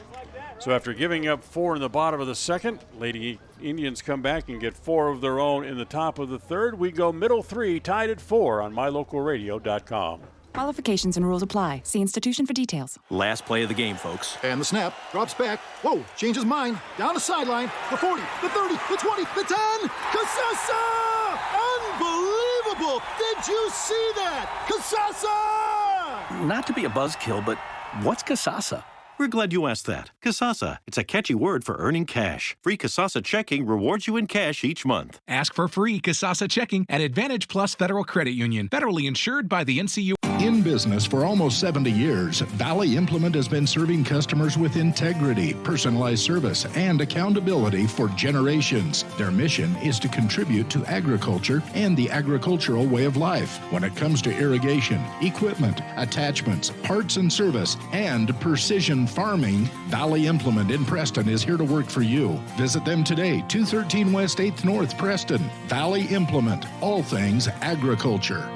So after giving up 4 in the bottom of the second, Lady Indians come back and get 4 of their own in the top of the third. We go middle 3, tied at 4 on mylocalradio.com. Qualifications and rules apply. See institution for details. Last play of the game, folks. And the snap. Drops back. Whoa, changes mind. Down the sideline. The 40, the 30, the 20, the 10. Casasa! Unbelievable! Did you see that? Casasa! Not to be a buzzkill, but what's Casasa? We're glad you asked that. Kasasa. It's a catchy word for earning cash. Free Kasasa checking rewards you in cash each month. Ask for free Kasasa checking at Advantage Plus Federal Credit Union, federally insured by the NCU. In business for almost 70 years, Valley Implement has been serving customers with integrity, personalized service, and accountability for generations. Their mission is to contribute to agriculture and the agricultural way of life. When it comes to irrigation, equipment, attachments, parts and service, and precision farming, Valley Implement in Preston is here to work for you. Visit them today, 213 West 8th North, Preston. Valley Implement, all things agriculture.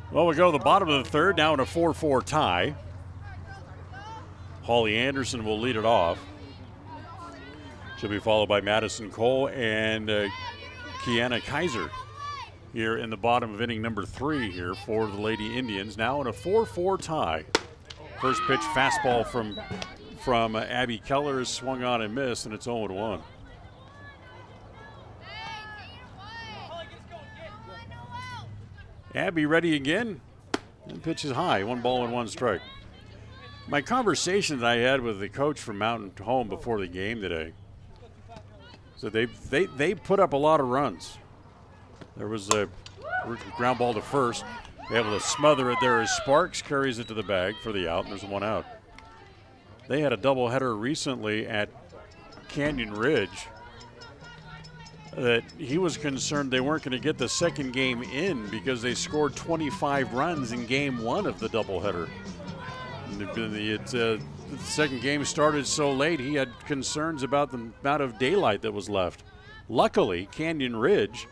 Well, we go to the bottom of the third, now in a 4-4 tie. Holly Anderson will lead it off. She'll be followed by Madison Cole and Kiana Kaiser here in the bottom of inning number 3 here for the Lady Indians. Now in a 4-4 tie. First pitch fastball from Abby Keller is swung on and missed, and it's 0-1. Abby ready again. And pitch is high. 1 ball and 1 strike. My conversation that I had with the coach from Mountain Home before the game today, so they put up a lot of runs. There was a ground ball to first. Able to smother it there as Sparks carries it to the bag for the out, and there's 1 out. They had a doubleheader recently at Canyon Ridge that he was concerned they weren't going to get the second game in because they scored 25 runs in game 1 of the doubleheader. The second game started so late, he had concerns about the amount of daylight that was left. Luckily, Canyon Ridge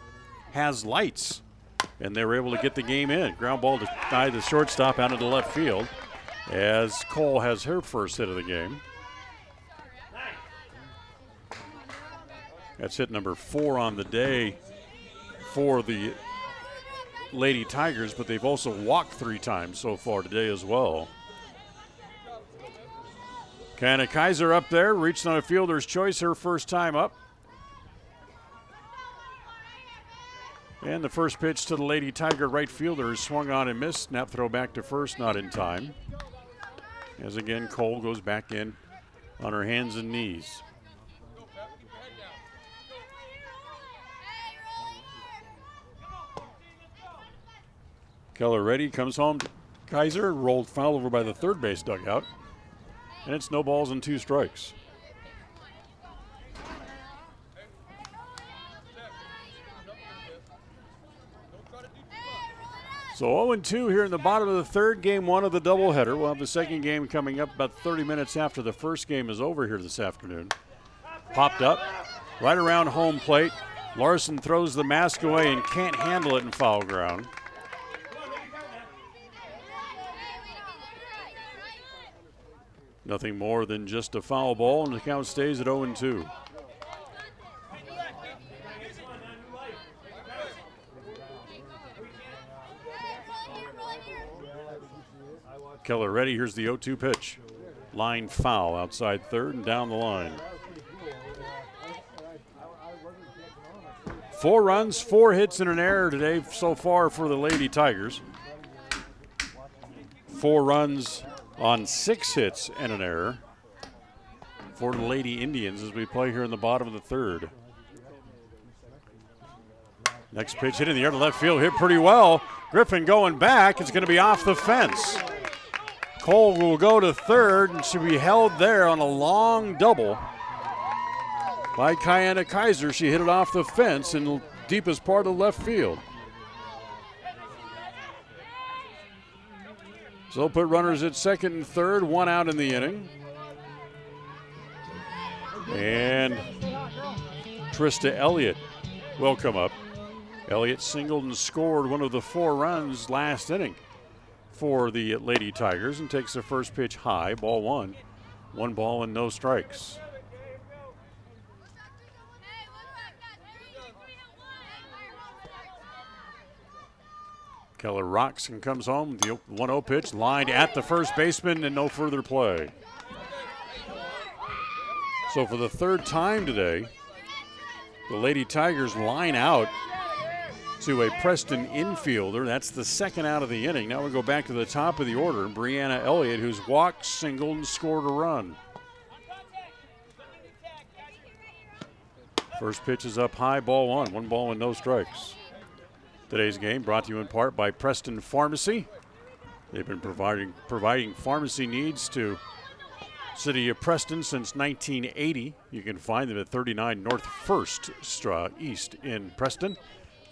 has lights, and they were able to get the game in. Ground ball to tie the shortstop out into left field as Cole has her first hit of the game. That's hit number 4 on the day for the Lady Tigers, but they've also walked 3 times so far today as well. Kiana Kaiser up there, reached on a fielder's choice her first time up. And the first pitch to the Lady Tiger right fielder is swung on and missed. Snap throw back to first, not in time. As again, Cole goes back in on her hands and knees. Keller ready, comes home to Kaiser, rolled foul over by the third base dugout. And it's no balls and 2 strikes. So 0-2 here in the bottom of the third, game 1 of the doubleheader. We'll have the second game coming up about 30 minutes after the first game is over here this afternoon. Popped up, right around home plate. Larson throws the mask away and can't handle it in foul ground. Nothing more than just a foul ball, and the count stays at 0-2. Keller ready. Here's the 0-2 pitch. Line foul outside third and down the line. 4 runs, 4 hits, and an error today so far for the Lady Tigers. 4 runs on 6 hits and an error for the Lady Indians as we play here in the bottom of the third. Next pitch hit in the air to left field, hit pretty well. Griffin going back. It's going to be off the fence. Cole will go to third and should be held there on a long double by Kiana Kaiser. She hit it off the fence in the deepest part of left field. So they'll put runners at second and third, 1 out in the inning. And Trista Elliott will come up. Elliott singled and scored one of the 4 runs last inning for the Lady Tigers and takes the first pitch high, ball 1. 1 ball and no strikes. Keller rocks and comes home. The 1-0 pitch lined at the first baseman and no further play. So for the third time today, the Lady Tigers line out to a Preston infielder. That's the second out of the inning. Now we go back to the top of the order. Brianna Elliott, who's walked, singled, and scored a run. First pitch is up high, ball one. 1 ball and no strikes. Today's game brought to you in part by Preston Pharmacy. They've been providing pharmacy needs to City of Preston since 1980. You can find them at 39 North 1st East in Preston.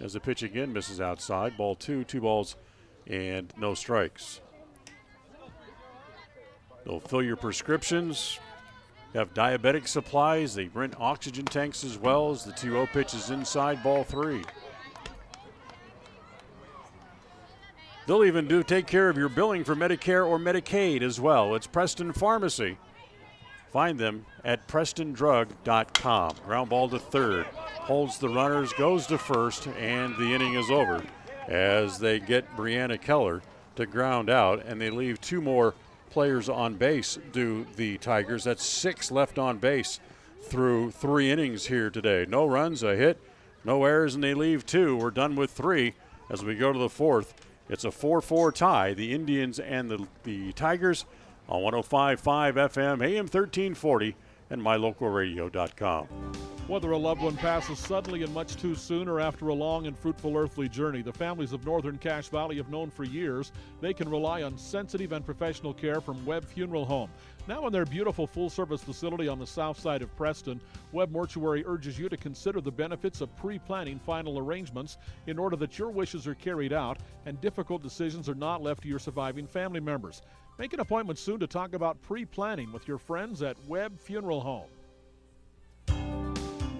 As the pitch again misses outside. Ball 2, 2 balls and no strikes. They'll fill your prescriptions, have diabetic supplies. They rent oxygen tanks as well. As the 2-0 pitch is inside, ball 3. They'll even take care of your billing for Medicare or Medicaid as well. It's Preston Pharmacy. Find them at prestondrug.com. Ground ball to third. Holds the runners, goes to first, and the inning is over as they get Brianna Keller to ground out, and they leave 2 more players on base, do the Tigers. That's 6 left on base through 3 innings here today. No runs, a hit, no errors, and they leave 2. We're done with 3 as we go to the 4th. It's a 4-4 tie, the Indians and the Tigers, on 105.5 FM, AM 1340, and mylocalradio.com. Whether a loved one passes suddenly and much too soon or after a long and fruitful earthly journey, the families of Northern Cache Valley have known for years they can rely on sensitive and professional care from Webb Funeral Home. Now in their beautiful full-service facility on the south side of Preston, Webb Mortuary urges you to consider the benefits of pre-planning final arrangements in order that your wishes are carried out and difficult decisions are not left to your surviving family members. Make an appointment soon to talk about pre-planning with your friends at Webb Funeral Home.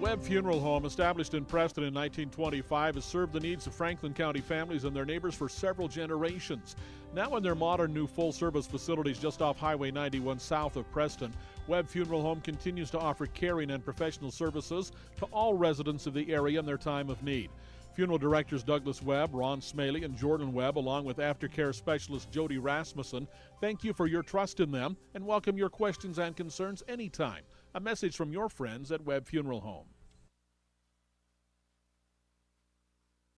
Webb Funeral Home, established in Preston in 1925, has served the needs of Franklin County families and their neighbors for several generations. Now in their modern new full-service facilities just off Highway 91 south of Preston, Webb Funeral Home continues to offer caring and professional services to all residents of the area in their time of need. Funeral directors Douglas Webb, Ron Smaley, and Jordan Webb, along with aftercare specialist Jody Rasmussen, thank you for your trust in them and welcome your questions and concerns anytime. A message from your friends at Webb Funeral Home.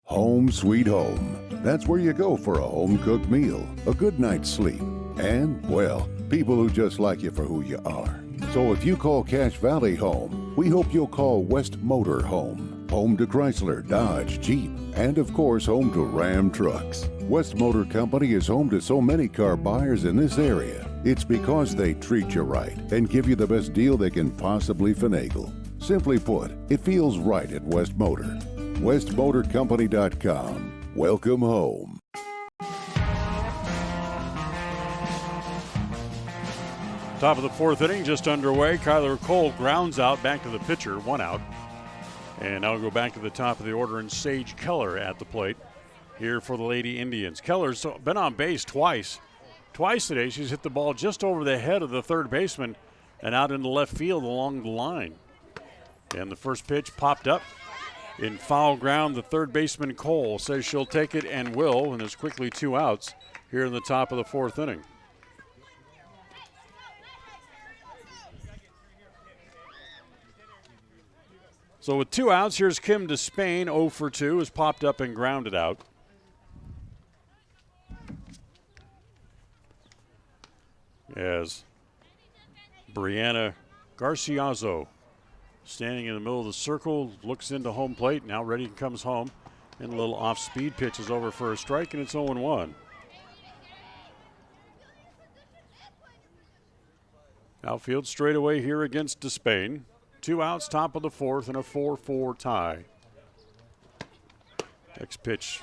Home sweet home. That's where you go for a home-cooked meal, a good night's sleep, and, well, people who just like you for who you are. So if you call Cache Valley home, we hope you'll call West Motor home. Home to Chrysler, Dodge, Jeep, and of course home to Ram trucks. West Motor Company is home to so many car buyers in this area. It's because they treat you right and give you the best deal they can possibly finagle. Simply put, it feels right at West Motor. WestMotorCompany.com. Welcome home. Top of the 4th inning, just underway. Kyler Cole grounds out back to the pitcher, 1 out. And now we'll go back to the top of the order, and Sage Keller at the plate here for the Lady Indians. Keller's been on base twice. Twice today, she's hit the ball just over the head of the third baseman and out into left field along the line. And the first pitch popped up in foul ground. The third baseman, Cole, says she'll take it and will, and there's quickly 2 outs here in the top of the 4th inning. So with 2 outs, here's Kim Despain, 0 for 2, has popped up and grounded out. As Brianna Garciazo, standing in the middle of the circle, looks into home plate, now ready, comes home, and a little off-speed pitch is over for a strike, and it's 0-1. Outfield straightaway here against Despain. 2 outs, top of the 4th, and a 4-4 tie. Next pitch,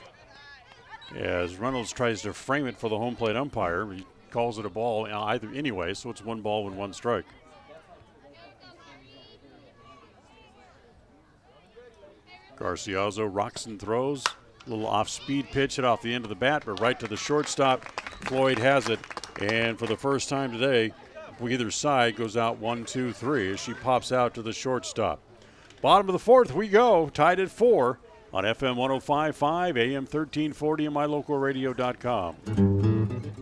as Reynolds tries to frame it for the home plate umpire. He calls it a ball either anyway, so it's 1 ball and 1 strike. Garciazo rocks and throws. A little off-speed pitch hit off the end of the bat, but right to the shortstop. Floyd has it, and for the first time today, either side goes out 1-2-3 as she pops out to the shortstop. Bottom of the 4th we go, tied at 4. on FM 105.5, AM 1340, and mylocalradio.com.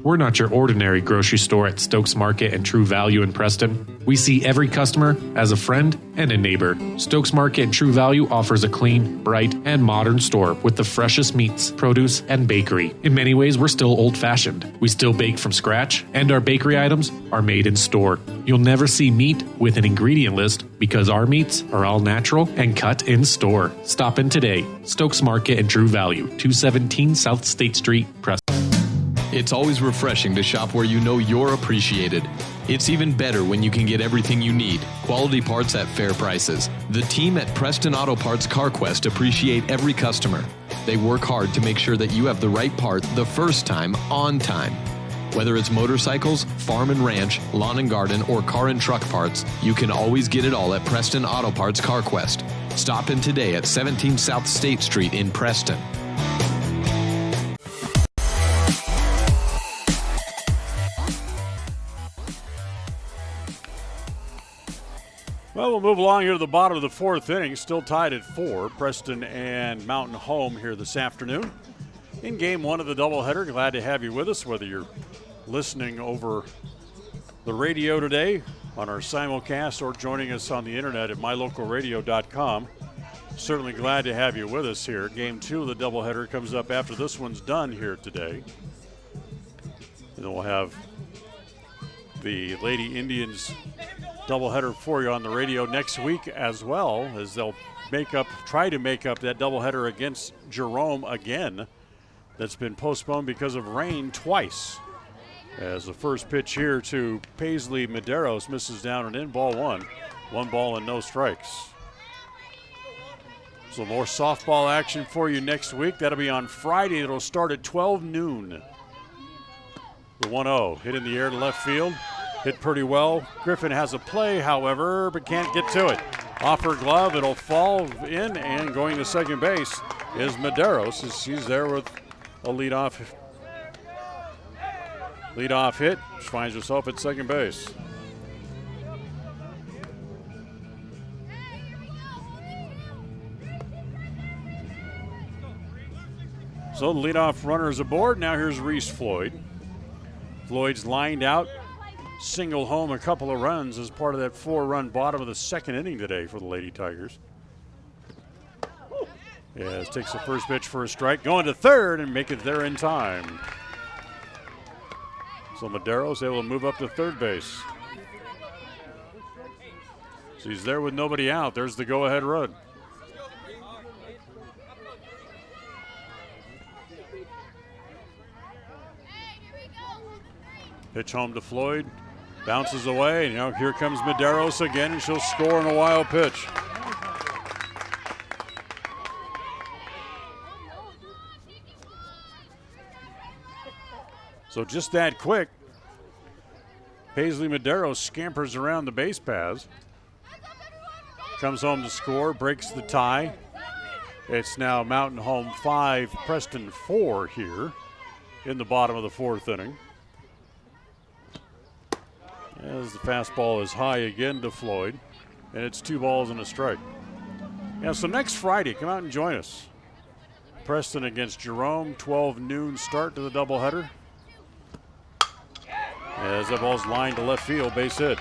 We're not your ordinary grocery store at Stokes Market and True Value in Preston. We see every customer as a friend and a neighbor. Stokes Market and True Value offers a clean, bright, and modern store with the freshest meats, produce, and bakery. In many ways, we're still old-fashioned. We still bake from scratch, and our bakery items are made in store. You'll never see meat with an ingredient list because our meats are all natural and cut in store. Stop in today. Stokes Market and True Value, 217 South State Street, Preston. It's always refreshing to shop where you know you're appreciated. It's even better when you can get everything you need, quality parts at fair prices. The team at Preston Auto Parts CarQuest appreciate every customer. They work hard to make sure that you have the right part the first time, on time. Whether it's motorcycles, farm and ranch, lawn and garden, or car and truck parts, you can always get it all at Preston Auto Parts CarQuest. Stop in today at 17 South State Street in Preston. Well, we'll move along here to the bottom of the fourth inning. Still tied at 4. Preston and Mountain Home here this afternoon. In game 1 of the doubleheader, glad to have you with us, whether you're listening over the radio today on our simulcast or joining us on the internet at mylocalradio.com. Certainly glad to have you with us here. Game 2 of the doubleheader comes up after this one's done here today. And then we'll have the Lady Indians doubleheader for you on the radio next week, as well as they'll try to make up that doubleheader against Jerome again. That's been postponed because of rain twice. As the first pitch here to Paisley Medeiros misses down and in, ball 1. 1 ball and no strikes. So more softball action for you next week. That'll be on Friday. It'll start at 12 noon. The 1-0 hit in the air to left field. Hit pretty well. Griffin has a play, however, but can't get to it. Off her glove, it'll fall in, and going to second base is Medeiros, as she's there with a leadoff hit. She finds herself at second base. So the leadoff runner is aboard. Now here's Reese Floyd. Floyd's lined out. Single home a couple of runs as part of that 4-run bottom of the second inning today for the Lady Tigers. Yes, takes the first pitch for a strike, going to third and make it there in time. So Medeiros able to move up to third base. So he's there with nobody out. There's the go-ahead run. Pitch home to Floyd. Bounces away, and here comes Medeiros again, and she'll score in a wild pitch. So just that quick, Paisley Medeiros scampers around the base paths. Comes home to score, breaks the tie. It's now Mountain Home 5, Preston 4 here in the bottom of the fourth inning. As the fastball is high again to Floyd, and it's 2 balls and a strike. Yeah, so next Friday, come out and join us. Preston against Jerome, 12 noon start to the doubleheader. As that ball's lined to left field, base hit.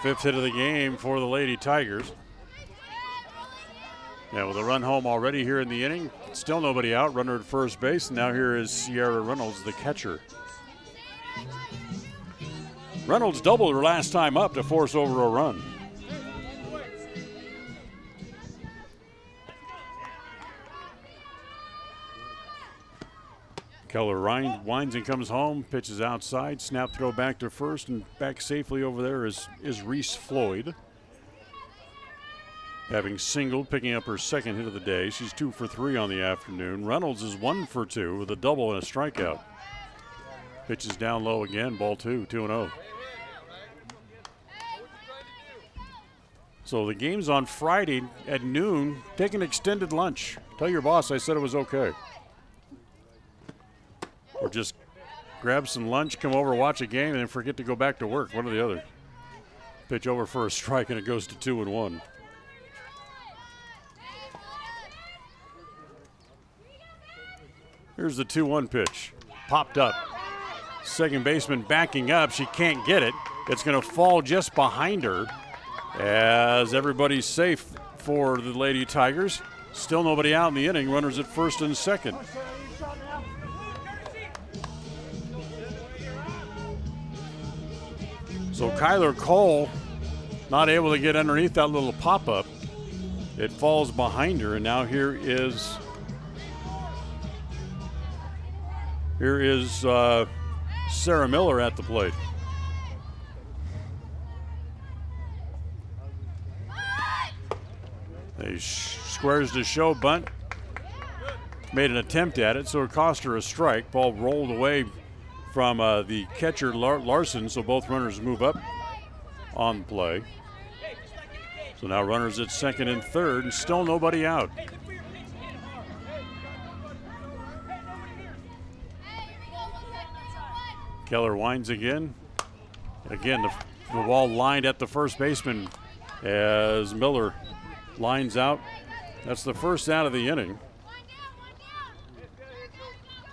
Fifth hit of the game for the Lady Tigers. Yeah, with a run home already here in the inning. Still nobody out. Runner at first base. And now here is Sierra Reynolds, the catcher. Reynolds doubled her last time up to force over a run. Keller winds and comes home. Pitches outside. Snap throw back to first. And back safely over there is Reese Floyd. Having singled, picking up her second hit of the day. She's 2 for 3 on the afternoon. Reynolds is 1 for 2 with a double and a strikeout. Pitches down low again, ball 2, 2-0. So the game's on Friday at noon. Take an extended lunch. Tell your boss I said it was okay. Or just grab some lunch, come over, watch a game, and then forget to go back to work. One or the other. Pitch over for a strike, and it goes to 2-1. Here's the 2-1 pitch. Popped up. Second baseman backing up. She can't get it. It's going to fall just behind her as everybody's safe for the Lady Tigers. Still nobody out in the inning. Runners at first and second. So Kyler Cole not able to get underneath that little pop-up. It falls behind her, and now here is Sarah Miller at the plate. He squares the show bunt. Made an attempt at it, so it cost her a strike. Ball rolled away from the catcher Larson, so both runners move up on play. So now runners at second and third, and still nobody out. Keller winds again. Again, the ball lined at the first baseman as Miller lines out. That's the first out of the inning.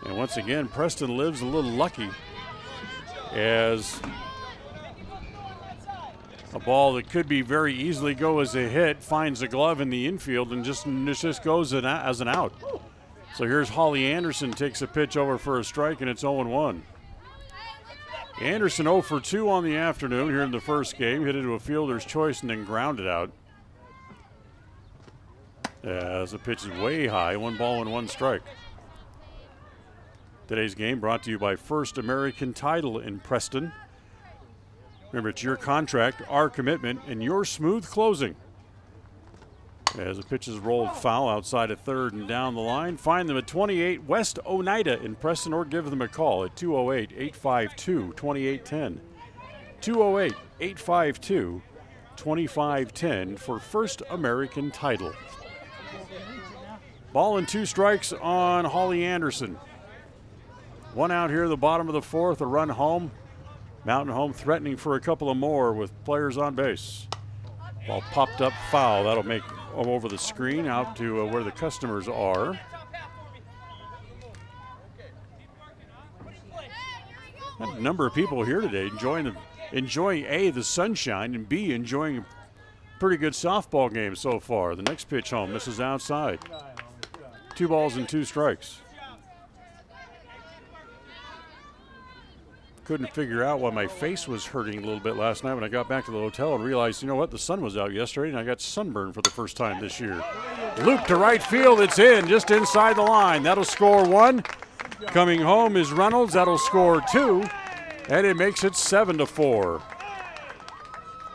And once again, Preston lives a little lucky as a ball that could be very easily go as a hit finds a glove in the infield and just goes as an out. So here's Holly Anderson, takes a pitch over for a strike, and it's 0-1. Anderson 0 for 2 on the afternoon here in the first game. Hit it to a fielder's choice and then grounded out. As the pitch is way high, 1 ball and 1 strike. Today's game brought to you by First American Title in Preston. Remember, it's your contract, our commitment, and your smooth closing. As the pitch is rolled foul outside of third and down the line. Find them at 28 West Oneida in Preston, or give them a call at 208-852-2810. 208-852-2510 for First American Title. Ball and 2 strikes on Holly Anderson. 1 out here at the bottom of the fourth, a run home. Mountain Home threatening for a couple of more with players on base. Ball popped up foul. That'll make over the screen out to where the customers are. A number of people here today enjoying A, the sunshine, and B, enjoying a pretty good softball game so far. The next pitch home misses outside. 2 balls and 2 strikes. Couldn't figure out why my face was hurting a little bit last night when I got back to the hotel and realized, you know what, the sun was out yesterday and I got sunburned for the first time this year. Loop to right field, it's in, just inside the line. That'll score 1. Coming home is Reynolds, that'll score 2, and it makes it 7-4.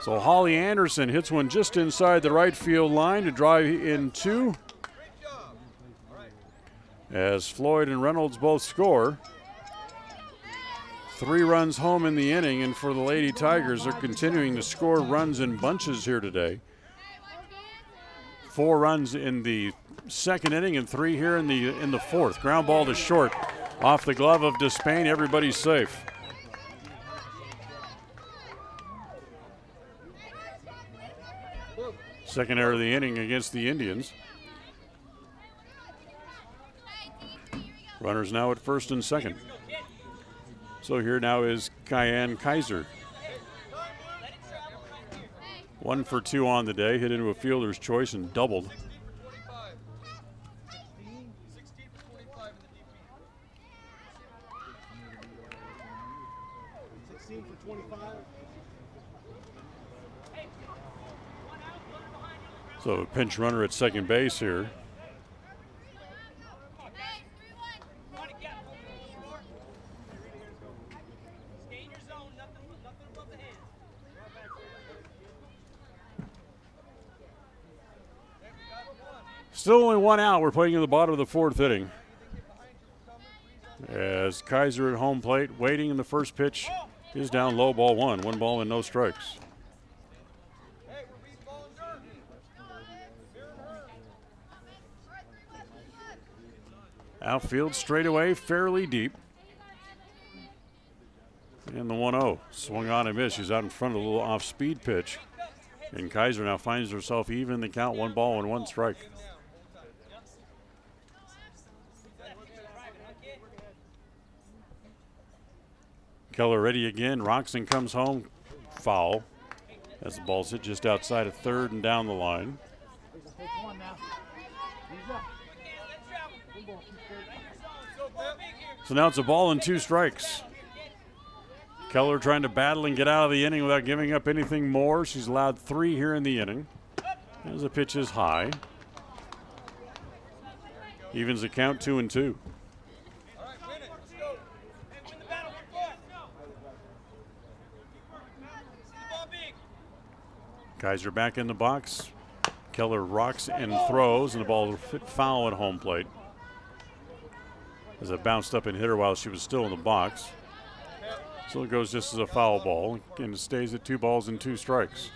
So Holly Anderson hits one just inside the right field line to drive in 2. As Floyd and Reynolds both score. 3 runs home in the inning, and for the Lady Tigers, they're continuing to score runs in bunches here today. 4 runs in the second inning and 3 here in the fourth. Ground ball to short, off the glove of Despain. Everybody's safe. Second error of the inning against the Indians. Runners now at first and second. So here now is Cayenne Kaiser. 1 for 2 on the day, hit into a fielder's choice and doubled. So a pinch runner at second base here. Still only 1 out. We're playing in the bottom of the fourth inning. As Kaiser at home plate, waiting in the first pitch, is down low, ball 1. 1 ball and no strikes. Outfield straightaway, fairly deep. And the 1-0. Swung on and missed. She's out in front of a little off-speed pitch. And Kaiser now finds herself even in the count, 1 ball and 1 strike. Keller ready again. Roxon comes home. Foul. As the ball's hit just outside of third and down the line. So now it's a ball and 2 strikes. Keller trying to battle and get out of the inning without giving up anything more. She's allowed 3 here in the inning. As the pitch is high. Evens the count 2-2. Kaiser back in the box. Keller rocks and throws, and the ball will hit foul at home plate. As it bounced up and hit her while she was still in the box. So it goes just as a foul ball, and it stays at 2 balls and 2 strikes.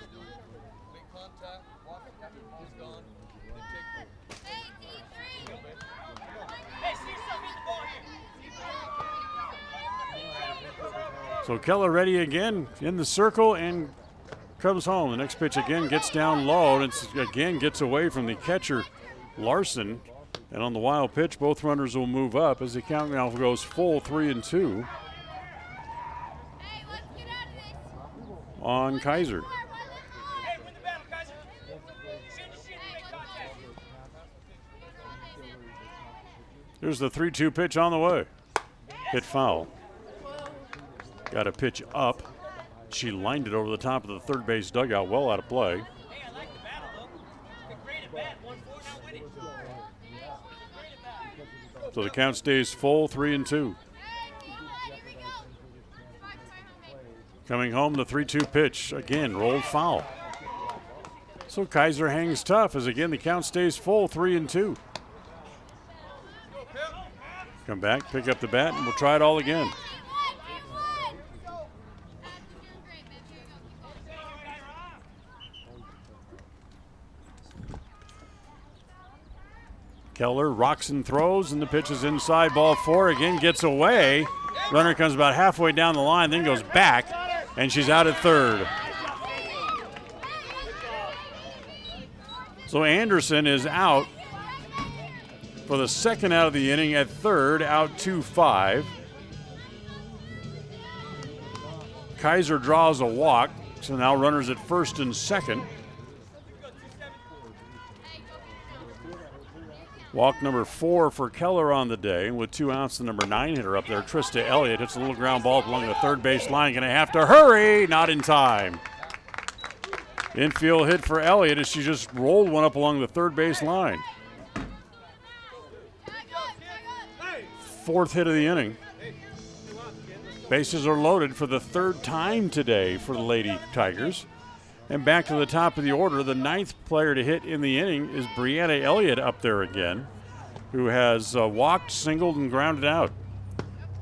So Keller ready again in the circle and comes home. The next pitch again gets down low, and it's again gets away from the catcher, Larson. And on the wild pitch, both runners will move up as the count now goes full 3-2 on Kaiser. Here's the 3-2 pitch on the way. Hit foul. Got a pitch up. She lined it over the top of the third base dugout, well out of play. So the count stays full, 3-2. Coming home, the 3-2 pitch. Again, rolled foul. So Kaiser hangs tough as again the count stays full, 3-2. Come back, pick up the bat, and we'll try it all again. Keller rocks and throws, and the pitch is inside, ball 4. Again, gets away. Runner comes about halfway down the line, then goes back, and she's out at third. So Anderson is out for the second out of the inning at third, out 2-5. Kaiser draws a walk, so now runners at first and second. Walk number 4 for Keller on the day. With 2 outs, the number 9 hitter up there, Trista Elliott, hits a little ground ball along the third base line. Going to have to hurry, not in time. Infield hit for Elliott as she just rolled one up along the third base line. 4th hit of the inning. Bases are loaded for the 3rd time today for the Lady Tigers. And back to the top of the order, the 9th player to hit in the inning is Brianna Elliott up there again, who has walked, singled, and grounded out.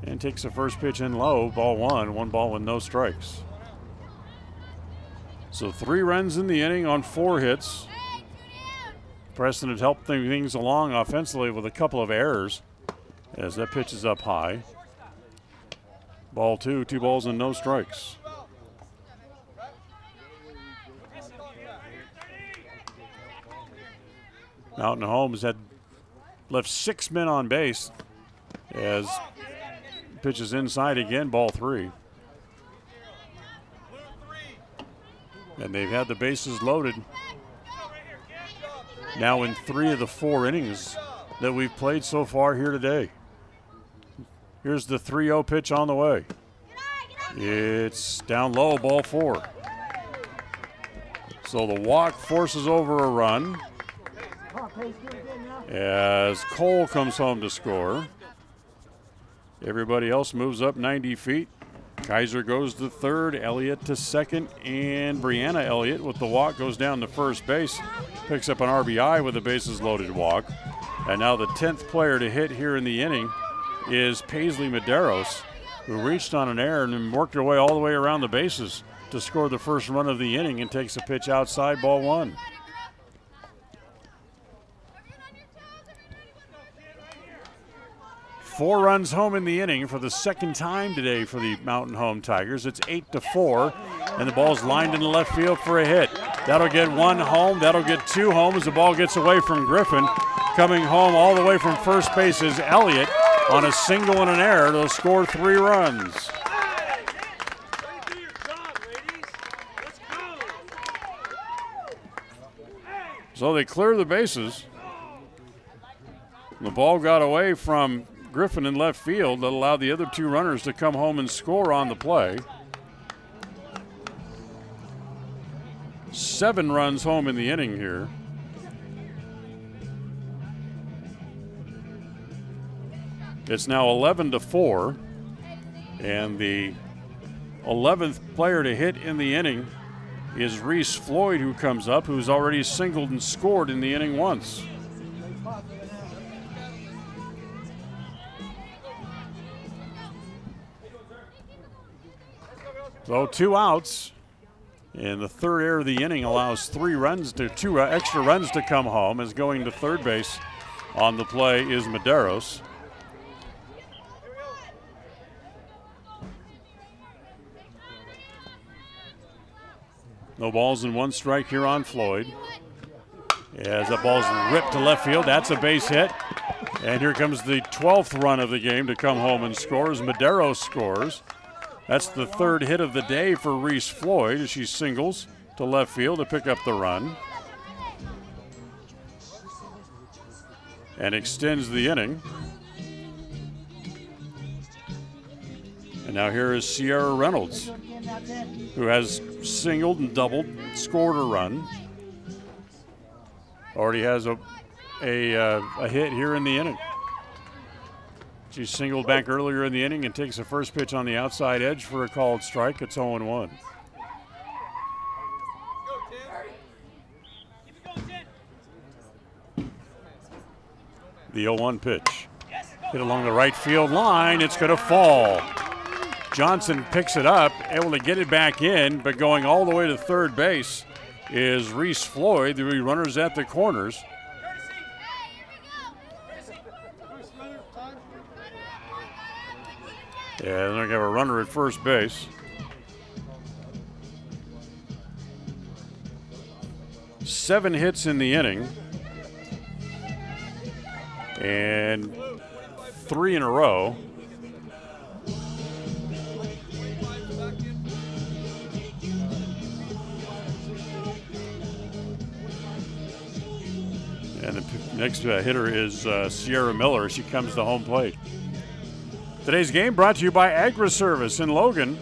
And takes the first pitch in low, ball 1 ball with no strikes. So 3 runs in the inning on 4 hits. Preston has helped things along offensively with a couple of errors as that pitch is up high. Ball 2, 2 balls and no strikes. Mountain Homes had left 6 men on base as pitches inside again, ball 3. And they've had the bases loaded now in 3 of the 4 innings that we've played so far here today. Here's the 3-0 pitch on the way. It's down low, ball 4. So the walk forces over a run as Cole comes home to score. Everybody else moves up 90 feet. Kaiser goes to third, Elliott to second, and Brianna Elliott with the walk goes down to first base, picks up an RBI with a bases loaded walk. And now the 10th player to hit here in the inning is Paisley Medeiros, who reached on an error and then worked her way all the way around the bases to score the first run of the inning and takes a pitch outside, ball 1. 4 runs home in the inning for the second time today for the Mountain Home Tigers. It's 8-4, and the ball's lined into left field for a hit. That'll get 1 home. That'll get 2 home as the ball gets away from Griffin. Coming home all the way from first base is Elliott on a single and an error. They'll score 3 runs. So they clear the bases. The ball got away from Griffin in left field that allowed the other 2 runners to come home and score on the play. 7 runs home in the inning here. It's now 11-4, and the 11th player to hit in the inning is Reese Floyd, who comes up, who's already singled and scored in the inning once. So 2 outs, and the third error of the inning allows 2 extra runs to come home, as going to third base on the play is Medeiros. No balls and 1 strike here on Floyd. As that ball's ripped to left field, that's a base hit. And here comes the 12th run of the game to come home and score as Medeiros scores. That's the 3rd hit of the day for Reese Floyd as she singles to left field to pick up the run. And extends the inning. And now here is Sierra Reynolds, who has singled and doubled, scored a run. Already has a hit here in the inning. She singled back earlier in the inning and takes the first pitch on the outside edge for a called strike. It's 0-1. The 0-1 pitch. Hit along the right field line. It's going to fall. Johnson picks it up, able to get it back in, but going all the way to third base is Reese Floyd, the runners at the corners. Yeah, they're going to have a runner at first base. Seven hits in the inning. And 3 in a row. And the next hitter is Sierra Miller. She comes to home plate. Today's game brought to you by Agri-Service in Logan.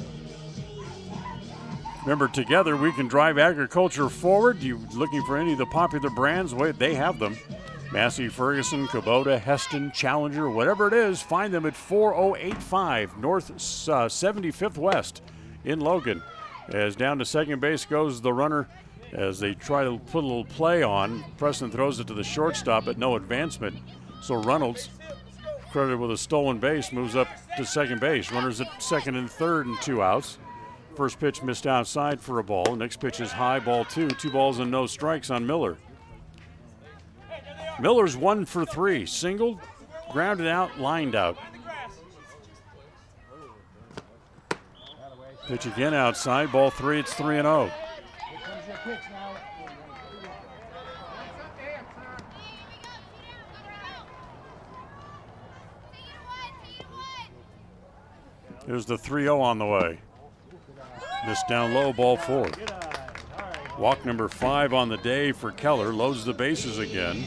Remember, together we can drive agriculture forward. You looking for any of the popular brands? Wait, they have them. Massey, Ferguson, Kubota, Heston, Challenger, whatever it is, find them at 4085 North 75th West in Logan. As down to second base goes the runner as they try to put a little play on. Preston throws it to the shortstop, but no advancement. So Reynolds, credited with a stolen base, moves up to second base. Runners at second and third and 2 outs. First pitch missed outside for a ball. Next pitch is high, ball 2. 2 balls and no strikes on Miller. Miller's 1 for 3. Singled, grounded out, lined out. Pitch again outside, ball 3. It's 3-0. Here's the 3-0 on the way. This down low, ball 4. Walk number 5 on the day for Keller. Loads the bases again.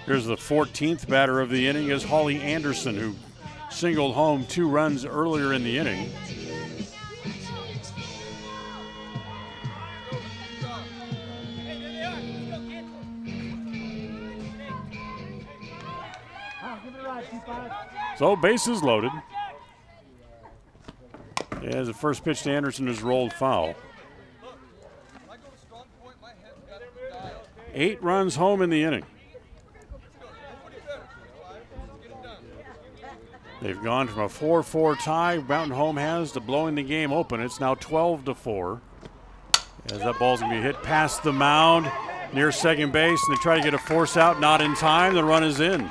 Here's the 14th batter of the inning is Holly Anderson, who singled home 2 runs earlier in the inning. So bases loaded. As the first pitch to Anderson is rolled foul. 8 runs home in the inning. They've gone from a 4-4 tie Mountain Home has to blowing the game open. It's now 12-4. As that ball's going to be hit past the mound. near second base, and they try to get a force out, not in time. The run is in.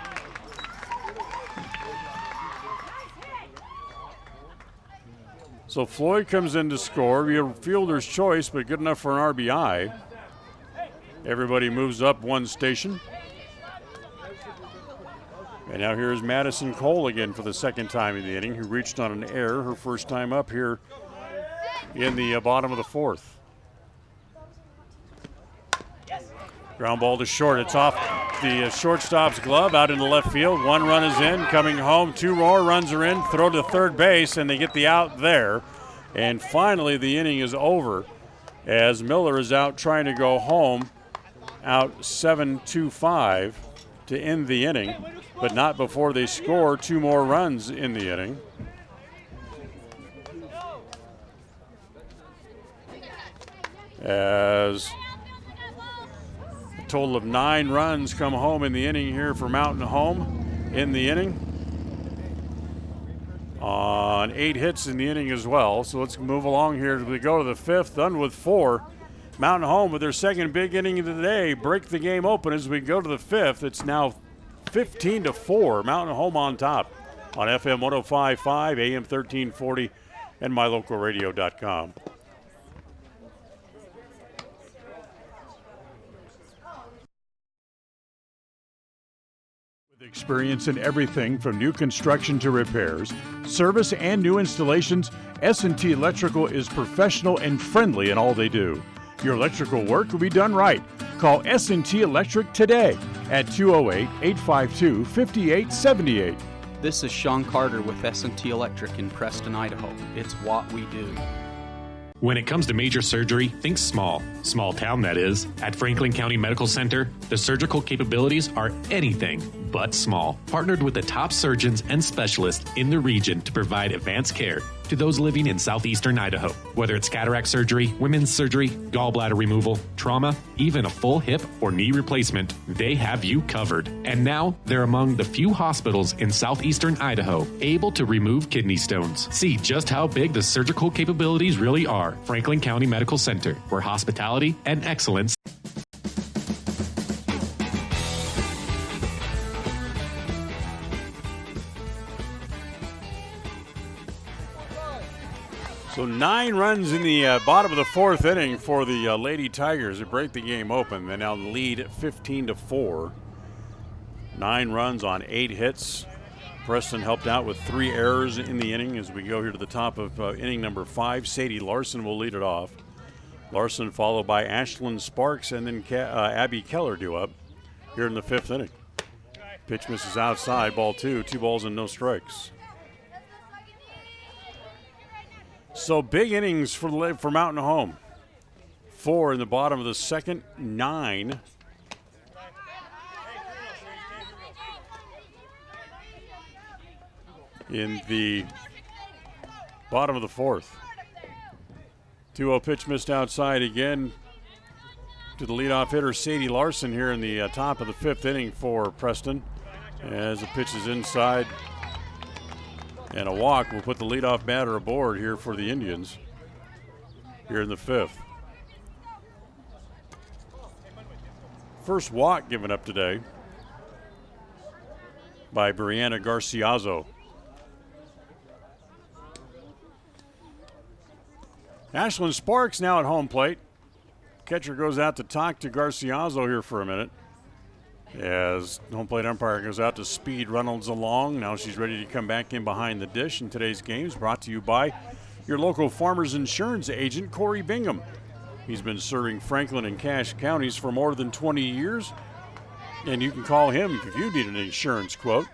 So Floyd comes in to score. We have fielder's choice, but good enough for an RBI. Everybody moves up one station. And now here's Madison Cole again for the second time in the inning, who reached on an error, her first time up here in the bottom of the fourth. Ground ball to short. It's off the shortstop's glove out into left field. One run is in, coming home. Two more runs are in. Throw to third base, and they get the out there. And finally, the inning is over as Miller is out trying to go home, out 7-2-5 to end the inning, but not before they score two more runs in the inning. As a total of 9 runs come home in the inning here for Mountain Home in the inning. On 8 hits in the inning as well. So let's move along here as we go to the fifth, done with 4. Mountain Home with their second big inning of the day break the game open as we go to the fifth. It's now 15-4. Mountain Home on top on FM 105.5, AM 1340, and mylocalradio.com. With experience in everything from new construction to repairs, service, and new installations, S&T Electrical is professional and friendly in all they do. Your electrical work will be done right. Call S&T Electric today at 208-852-5878. This is Sean Carter with S&T Electric in Preston, Idaho. It's what we do. When it comes to major surgery, think small. Small town, that is. At Franklin County Medical Center, the surgical capabilities are anything but small. Partnered with the top surgeons and specialists in the region to provide advanced care to those living in southeastern Idaho. Whether it's cataract surgery, women's surgery, gallbladder removal, trauma, even a full hip or knee replacement, they have you covered. And now, they're among the few hospitals in southeastern Idaho able to remove kidney stones. See just how big the surgical capabilities really are. Franklin County Medical Center, where hospitality and excellence. So 9 runs in the bottom of the fourth inning for the Lady Tigers to break the game open. They now lead at 15-4. 9 runs on 8 hits. Preston helped out with 3 errors in the inning as we go here to the top of inning number 5. Sadie Larson will lead it off. Larson followed by Ashlyn Sparks and then Abby Keller due up here in the 5th inning. Pitch misses outside, ball 2, 2 balls and no strikes. So big innings for Mountain Home. 4 in the bottom of the second, 9. In the bottom of the fourth. 2-0 pitch missed outside again to the leadoff hitter Sadie Larson here in the top of the 5th inning for Preston. As the pitch is inside. And a walk will put the leadoff batter aboard here for the Indians here in the 5th. First walk given up today by Brianna Garciazo. Ashlyn Sparks now at home plate. Catcher goes out to talk to Garciazo here for a minute. As home plate umpire goes out to speed Reynolds along. Now she's ready to come back in behind the dish. And today's game is brought to you by your local Farmers Insurance agent, Corey Bingham. He's been serving Franklin and Cache counties for more than 20 years. And you can call him if you need an insurance quote.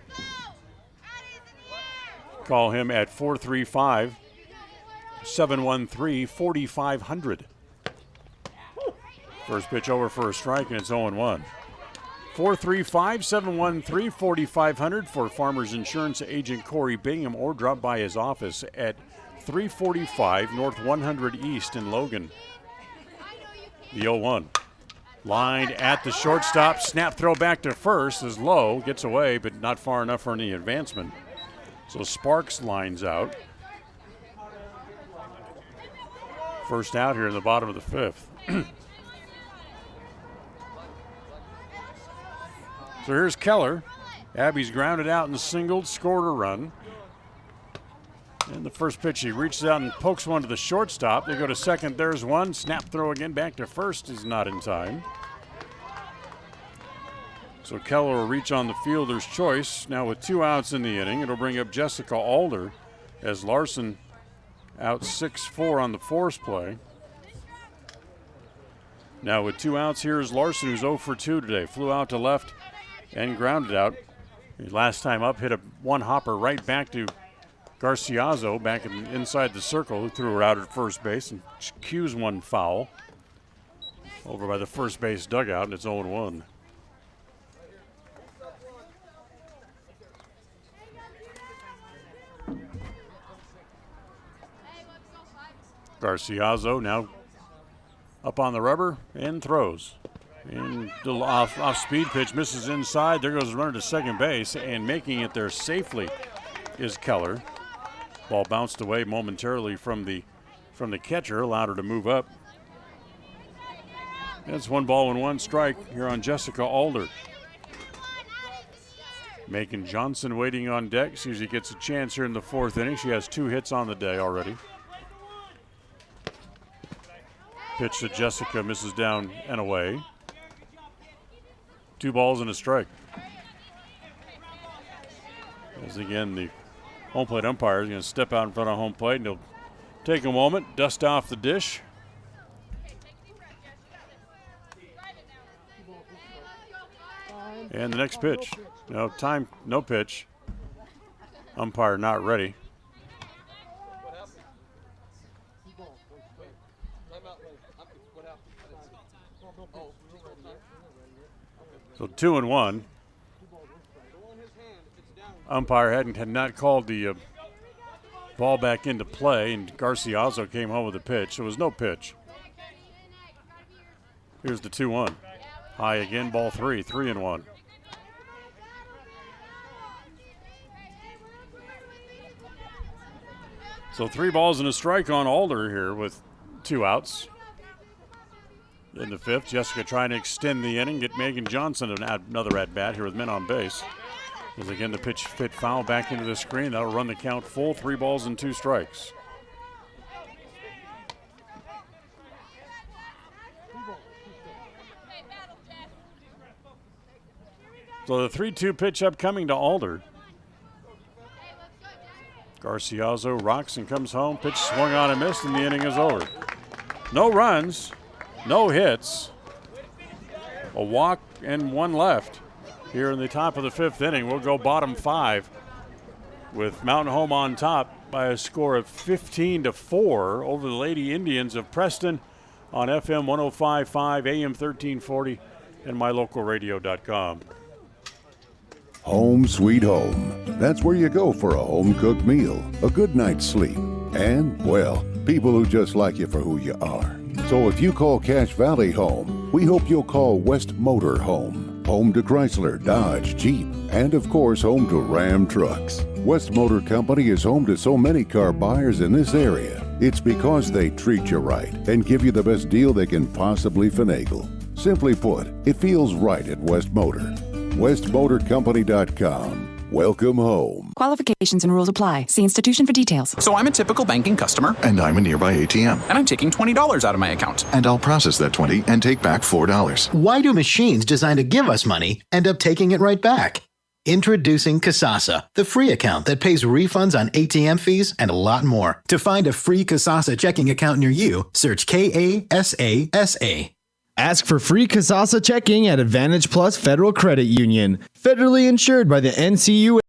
Call him at 435-713-4500. First pitch over for a strike, and it's 0-1. 435-713-4500 for Farmers Insurance agent Corey Bingham, or drop by his office at 345 North 100 East in Logan. The 0-1. Lined at the shortstop. Snap throw back to first is low. Gets away, but not far enough for any advancement. So Sparks lines out. First out here in the bottom of the 5th. So here's Keller. Abby's grounded out and singled, scored a run. And the first pitch, he reaches out and pokes one to the shortstop. They go to second. There's one. Snap throw again. Back to first is not in time. So Keller will reach on the fielder's choice. Now with 2 outs in the inning, it'll bring up Jessica Alder as Larson out 6-4 on the force play. Now with 2 outs, here's Larson, who's 0 for 2 today. Flew out to left and grounded out. Last time up, hit a one hopper right back to Garciazo back inside the circle, who threw her out at first base and cues one foul over by the first base dugout, and it's 0-1. Garciazo now up on the rubber and throws. And the off speed pitch misses inside. There goes the runner to second base, and making it there safely is Keller. Ball bounced away momentarily from the catcher, allowed her to move up. It's 1-1 strike here on Jessica Alder. Megan Johnson waiting on deck. See if she gets a chance here in the 4th inning. She has 2 hits on the day already. Pitch to Jessica, misses down and away. 2 balls and a strike. As again, the home plate umpire is going to step out in front of home plate, and he'll take a moment, dust off the dish. And the next pitch. No pitch. Umpire not ready. So 2-1. Umpire had not called the ball back into play, and Garciazo came home with a pitch. There was no pitch. Here's the 2-1. High again, ball 3, 3-1. So 3 balls and a strike on Alder here with 2 outs. In the 5th, Jessica trying to extend the inning, get Megan Johnson another at-bat here with men on base. As again, the pitch fit foul back into the screen. That'll run the count full, 3 balls and 2 strikes. So the 3-2 pitch upcoming to Alder. Garciazo rocks and comes home. Pitch swung on and missed, and the inning is over. No runs, no hits, a walk, and 1 left. Here in the top of the 5th inning, we'll go bottom 5 with Mountain Home on top by a score of 15-4 over the Lady Indians of Preston on FM 105.5, AM 1340, and mylocalradio.com. Home sweet home. That's where you go for a home-cooked meal, a good night's sleep, and, well, people who just like you for who you are. So if you call Cache Valley home, we hope you'll call West Motor home. Home to Chrysler, Dodge, Jeep, and of course home to Ram trucks. West Motor Company is home to so many car buyers in this area. It's because they treat you right and give you the best deal they can possibly finagle. Simply put, it feels right at West Motor. WestMotorCompany.com. Welcome home. Qualifications and rules apply. See institution for details. So I'm a typical banking customer. And I'm a nearby ATM. And I'm taking $20 out of my account. And I'll process that $20 and take back $4. Why do machines designed to give us money end up taking it right back? Introducing Kasasa, the free account that pays refunds on ATM fees and a lot more. To find a free Kasasa checking account near you, search Kasasa. Ask for free Kasasa checking at Advantage Plus Federal Credit Union. Federally insured by the NCUA.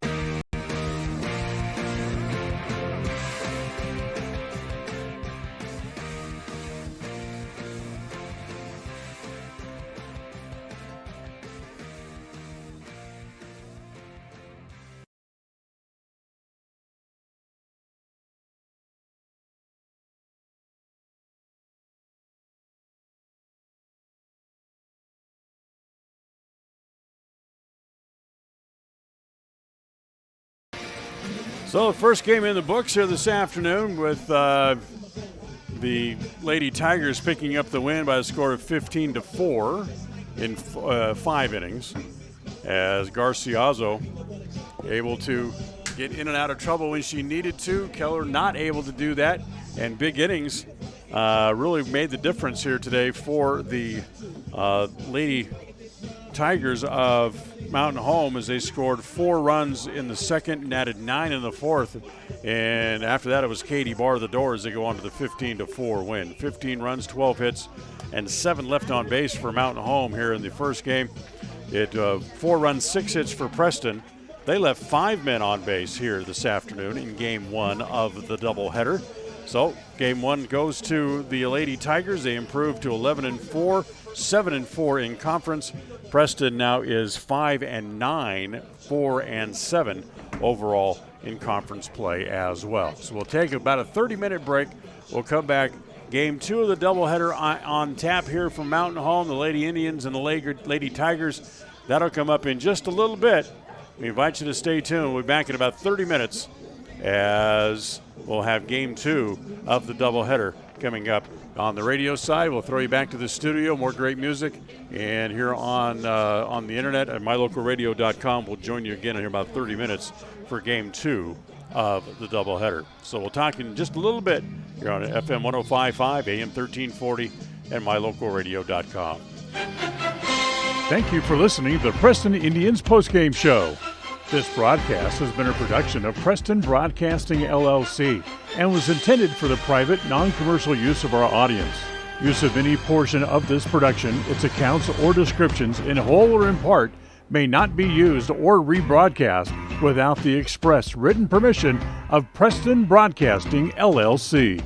So the first game in the books here this afternoon with the Lady Tigers picking up the win by a score of 15-4 in 5 innings. as Garciazo able to get in and out of trouble when she needed to. Keller not able to do that, and big innings really made the difference here today for the Lady Tigers of Mountain Home, as they scored 4 runs in the second and added 9 in the fourth. And after that, it was Katie bar the door as they go on to the 15-4 win. 15 runs, 12 hits, and 7 left on base for Mountain Home here in the first game. 4 runs, 6 hits for Preston. They left 5 men on base here this afternoon in Game 1 of the doubleheader. So Game 1 goes to the Lady Tigers. They improved to 11-4, 7-4 in conference. Preston now is 5-9, 4-7 overall in conference play as well. So we'll take about a 30-minute break. We'll come back. Game 2 of the doubleheader on tap here from Mountain Home, the Lady Indians and the Lady Tigers. That'll come up in just a little bit. We invite you to stay tuned. We'll be back in about 30 minutes as we'll have Game 2 of the doubleheader coming up. On the radio side, we'll throw you back to the studio, more great music. And here on the internet at mylocalradio.com, we'll join you again in about 30 minutes for Game 2 of the doubleheader. So we'll talk in just a little bit here on FM 105.5, AM 1340, and mylocalradio.com. Thank you for listening to the Preston Indians postgame show. This broadcast has been a production of Preston Broadcasting, LLC, and was intended for the private, non-commercial use of our audience. Use of any portion of this production, its accounts or descriptions, in whole or in part, may not be used or rebroadcast without the express written permission of Preston Broadcasting, LLC.